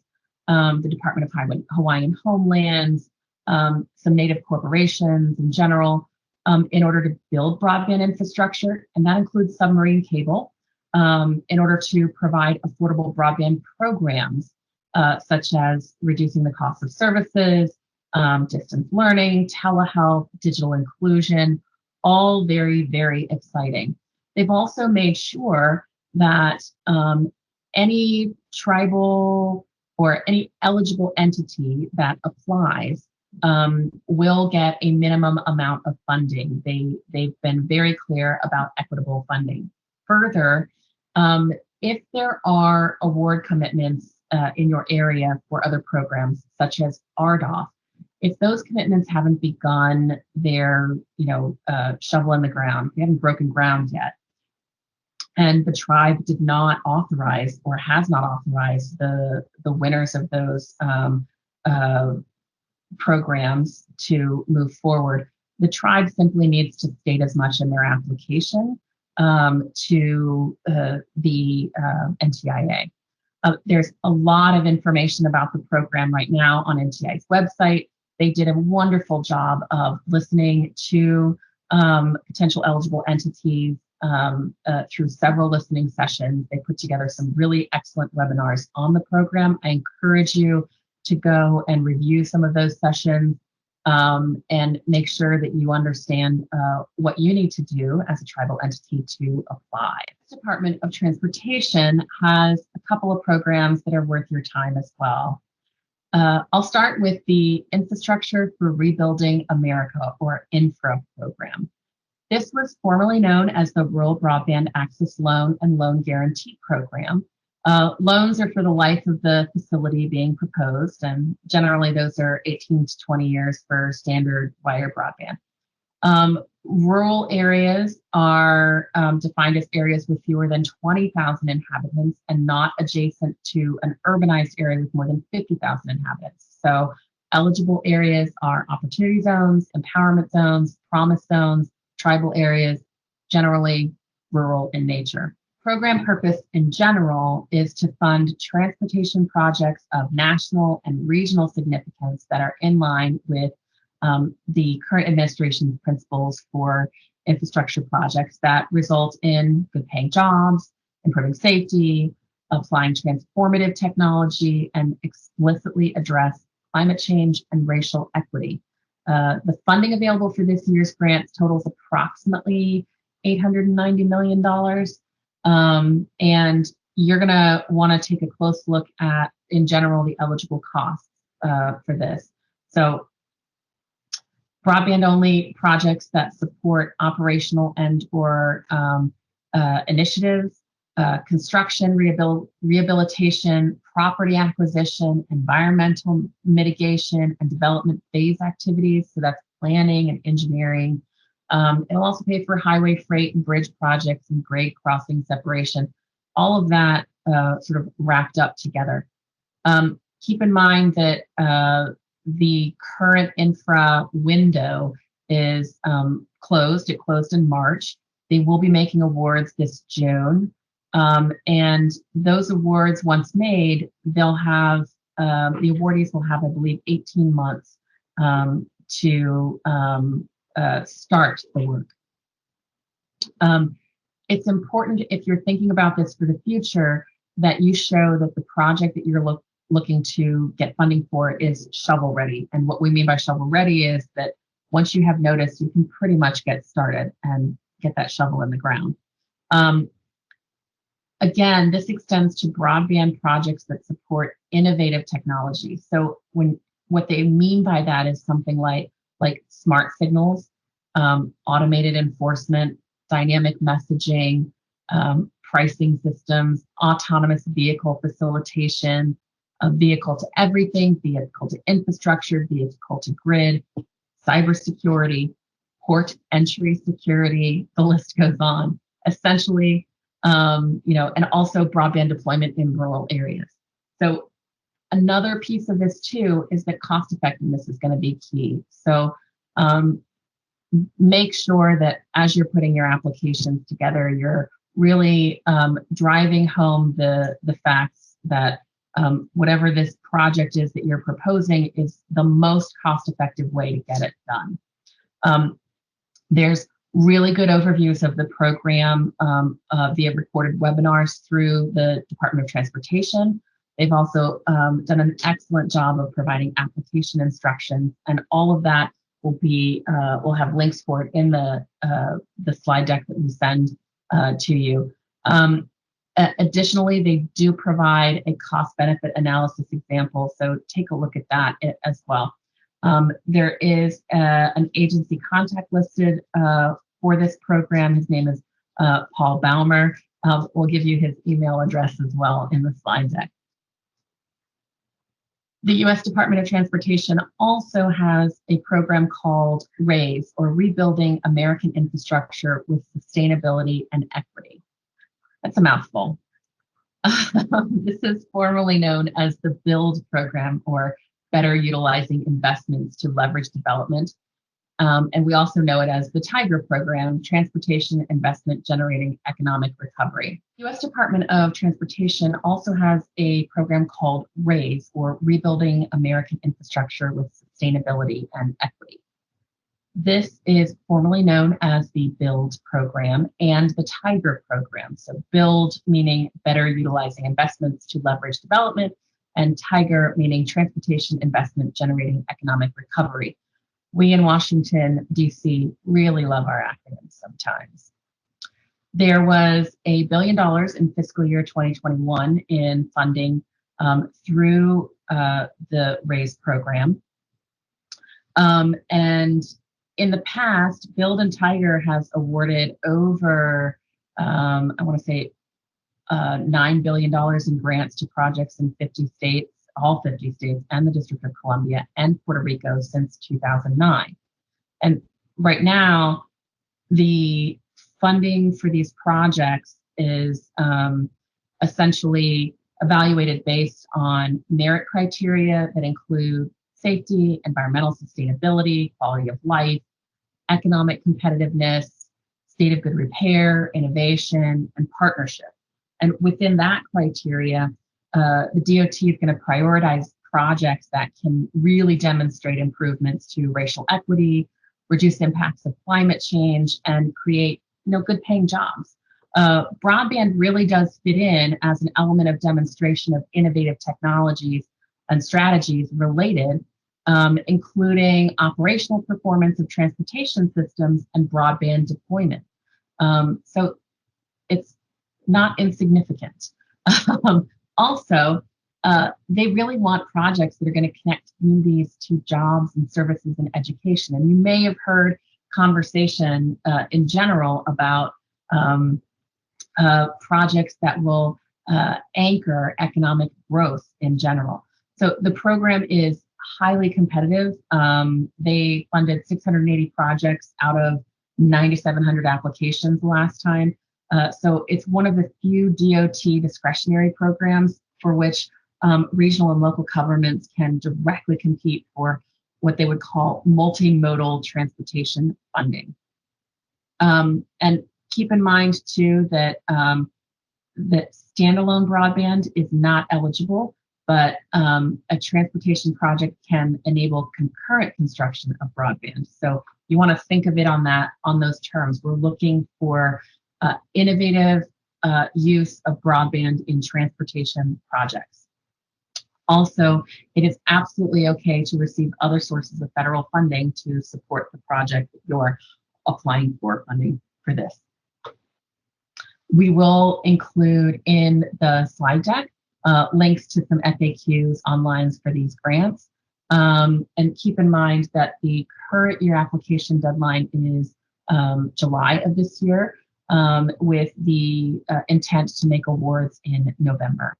the Department of Hawaiian Homelands, some Native corporations in general, in order to build broadband infrastructure, and that includes submarine cable, in order to provide affordable broadband programs, such as reducing the cost of services, distance learning, telehealth, digital inclusion, all very, very exciting. They've also made sure that any tribal or any eligible entity that applies will get a minimum amount of funding. They've been very clear about equitable funding. Further, if there are award commitments in your area for other programs, such as RDOF, if those commitments haven't begun their, shovel in the ground, they haven't broken ground yet, and the tribe did not authorize or has not authorized the winners of those programs to move forward, the tribe simply needs to state as much in their application to the NTIA. There's a lot of information about the program right now on NTIA's website. They did a wonderful job of listening to potential eligible entities through several listening sessions. They put together some really excellent webinars on the program. I encourage you to go and review some of those sessions and make sure that you understand what you need to do as a tribal entity to apply. The Department of Transportation has a couple of programs that are worth your time as well. I'll start with the Infrastructure for Rebuilding America, or INFRA program. This was formerly known as the Rural Broadband Access Loan and Loan Guarantee Program. Loans are for the life of the facility being proposed, and generally those are 18 to 20 years for standard wire broadband. Rural areas are defined as areas with fewer than 20,000 inhabitants and not adjacent to an urbanized area with more than 50,000 inhabitants. So eligible areas are opportunity zones, empowerment zones, promise zones, tribal areas, generally rural in nature. Program purpose in general is to fund transportation projects of national and regional significance that are in line with the current administration's principles for infrastructure projects that result in good paying jobs, improving safety, applying transformative technology, and explicitly address climate change and racial equity. The funding available for this year's grants totals approximately $890 million. And you're going to want to take a close look at, in general, the eligible costs for this. So broadband-only projects that support operational and or initiatives, construction, rehabilitation, property acquisition, environmental mitigation, and development phase activities. So that's planning and engineering. It'll also pay for highway freight and bridge projects and grade crossing separation, all of that sort of wrapped up together. Keep in mind that the current infra window is closed. It closed in March. They will be making awards this June. And those awards, once made, they'll have, the awardees will have, I believe, 18 months to start the work. It's important, if you're thinking about this for the future, that you show that the project that you're looking to get funding for is shovel ready. And what we mean by shovel ready is that once you have notice, you can pretty much get started and get that shovel in the ground. Again, this extends to broadband projects that support innovative technology. So what they mean by that is something like smart signals, automated enforcement, dynamic messaging, pricing systems, autonomous vehicle facilitation, vehicle to everything, vehicle to infrastructure, vehicle to grid, cybersecurity, port entry security, the list goes on. Essentially, and also broadband deployment in rural areas. So another piece of this too is that cost effectiveness is going to be key. So make sure that as you're putting your applications together, you're really driving home the facts that whatever this project is that you're proposing is the most cost-effective way to get it done. There's really good overviews of the program via recorded webinars through the Department of Transportation. They've also done an excellent job of providing application instructions, and all of that will be, we'll have links for it in the slide deck that we send to you. Additionally, they do provide a cost-benefit analysis example, so take a look at that as well. There is an agency contact listed for this program. His name is Paul Baumer. We'll give you his email address as well in the slide deck. The U.S. Department of Transportation also has a program called RAISE, or Rebuilding American Infrastructure with Sustainability and Equity. That's a mouthful. This is formerly known as the BUILD program, or Better Utilizing Investments to Leverage Development. And we also know it as the TIGER program, Transportation Investment Generating Economic Recovery. U.S. Department of Transportation also has a program called RAISE, or Rebuilding American Infrastructure with Sustainability and Equity. This is formerly known as the BUILD program and the TIGER program. So BUILD meaning Better Utilizing Investments to Leverage Development, and TIGER meaning Transportation Investment Generating Economic Recovery. We in Washington, D.C. really love our acronyms sometimes. There was $1 billion in fiscal year 2021 in funding through the RAISE program. And in the past, BUILD and TIGER has awarded over, I want to say, $9 billion in grants to projects in 50 states, all 50 states, and the District of Columbia and Puerto Rico since 2009. And right now, the funding for these projects is essentially evaluated based on merit criteria that include safety, environmental sustainability, quality of life, economic competitiveness, state of good repair, innovation, and partnership. And within that criteria, the DOT is going to prioritize projects that can really demonstrate improvements to racial equity, reduce impacts of climate change, and create good paying jobs. Broadband really does fit in as an element of demonstration of innovative technologies and strategies related, including operational performance of transportation systems and broadband deployment. So it's not insignificant. Also, they really want projects that are going to connect communities to jobs and services and education. And you may have heard conversation in general about projects that will anchor economic growth in general. So the program is highly competitive. They funded 680 projects out of 9,700 applications last time. So it's one of the few DOT discretionary programs for which regional and local governments can directly compete for what they would call multimodal transportation funding. And keep in mind too that that standalone broadband is not eligible, but a transportation project can enable concurrent construction of broadband. So you want to think of it on those terms. We're looking for innovative use of broadband in transportation projects. Also, it is absolutely okay to receive other sources of federal funding to support the project that you're applying for funding for this. We will include in the slide deck links to some FAQs online for these grants. And keep in mind that the current year application deadline is July of this year, with the intent to make awards in November.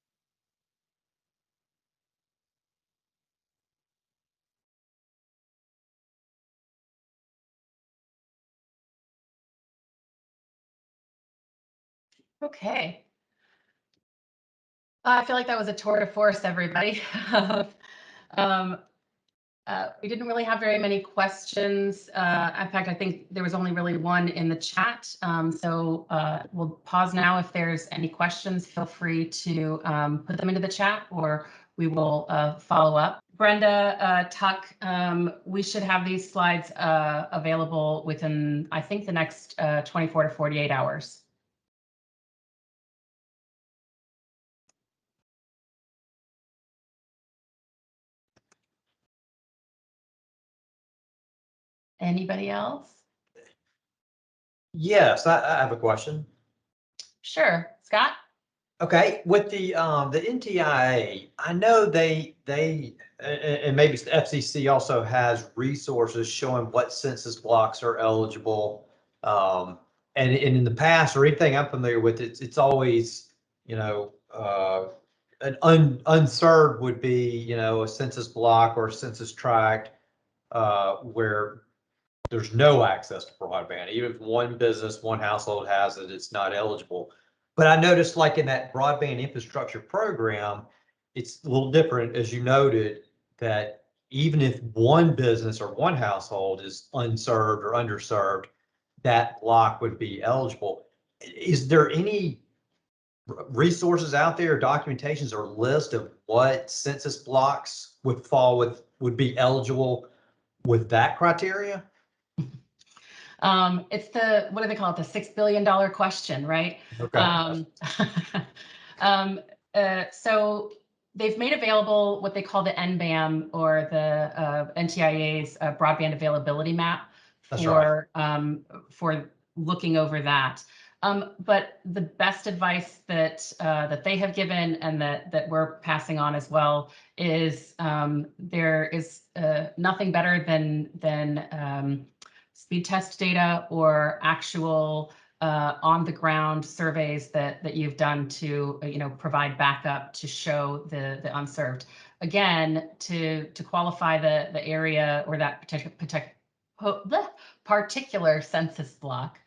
Okay. I feel like that was a tour de force, everybody. um, we didn't really have very many questions. In fact, I think there was only really one in the chat. So we'll pause now. If there's any questions, feel free to put them into the chat, or we will follow up. Brenda, Tuck, we should have these slides available within, I think, the next 24 to 48 hours. Anybody else? Yes, I have a question. Sure, Scott? Okay, with the NTIA, I know and maybe the FCC also has resources showing what census blocks are eligible. And in the past, or anything I'm familiar with, it's always, an unserved would be, a census block or a census tract where there's no access to broadband. Even if one business, one household has it, it's not eligible. But I noticed, like in that broadband infrastructure program, it's a little different, as you noted, that even if one business or one household is unserved or underserved, that block would be eligible. Is there any resources out there, documentations or list of what census blocks would be eligible with that criteria? It's the, what do they call it? The $6 billion question, right? Okay. So they've made available what they call the NBAM, or the NTIA's broadband availability map That's right. for looking over that. But the best advice that that they have given, and that we're passing on as well, is there is nothing better than speed test data or actual on the ground surveys that you've done to provide backup to show the unserved. Again, to qualify the area or that particular census block,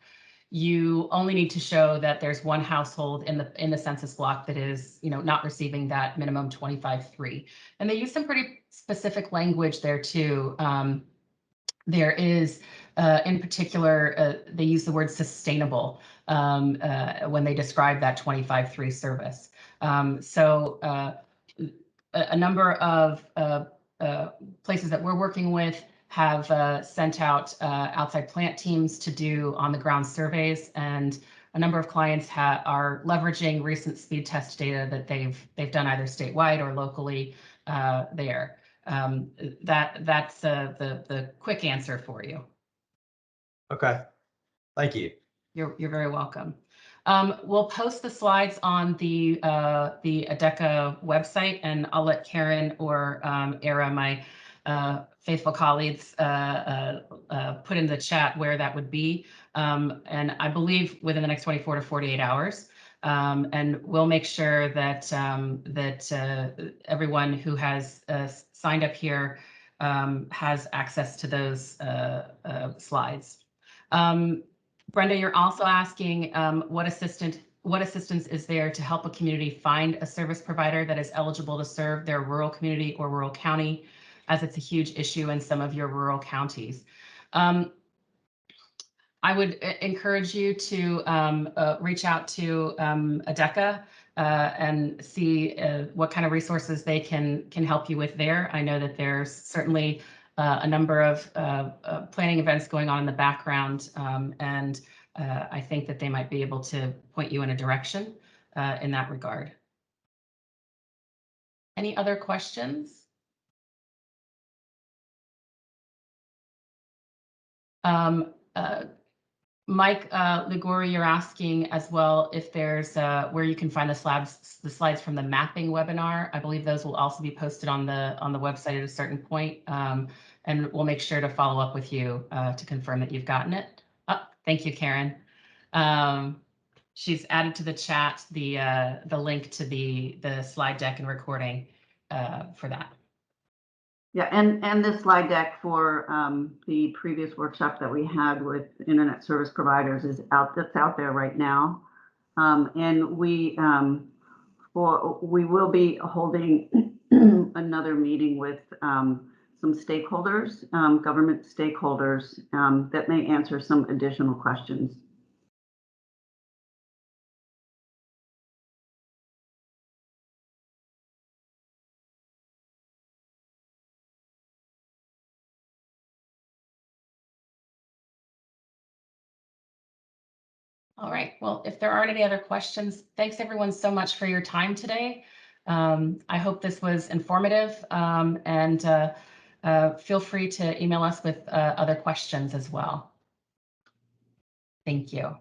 you only need to show that there's one household in the census block that is not receiving that minimum 25.3. And they use some pretty specific language there too. There is, in particular, they use the word sustainable when they describe that 25.3 service. A number of places that we're working with have sent out outside plant teams to do on the ground surveys, and a number of clients are leveraging recent speed test data that they've done either statewide or locally there. That's the quick answer for you. Okay, thank you. You're very welcome. We'll post the slides on the ADECA website, and I'll let Karen or Era, my faithful colleagues, put in the chat where that would be. And I believe within the next 24 to 48 hours. And we'll make sure that everyone who has signed up here has access to those slides. Brenda, you're also asking what assistance is there to help a community find a service provider that is eligible to serve their rural community or rural county, as it's a huge issue in some of your rural counties. I would encourage you to reach out to ADECA and see what kind of resources they can help you with there. I know that there's certainly a number of planning events going on in the background, and I think that they might be able to point you in a direction in that regard. Any other questions? Mike Ligori, you're asking as well if there's where you can find the slides from the mapping webinar. I believe those will also be posted on the website at a certain point, and we'll make sure to follow up with you to confirm that you've gotten it. Oh, thank you, Karen. She's added to the chat the link to the slide deck and recording for that. Yeah, and this slide deck for the previous workshop that we had with internet service providers is out. That's out there right now. And we will be holding another meeting with some stakeholders, government stakeholders, that may answer some additional questions. All right. Well, if there aren't any other questions, thanks everyone so much for your time today. I hope this was informative, and feel free to email us with other questions as well. Thank you.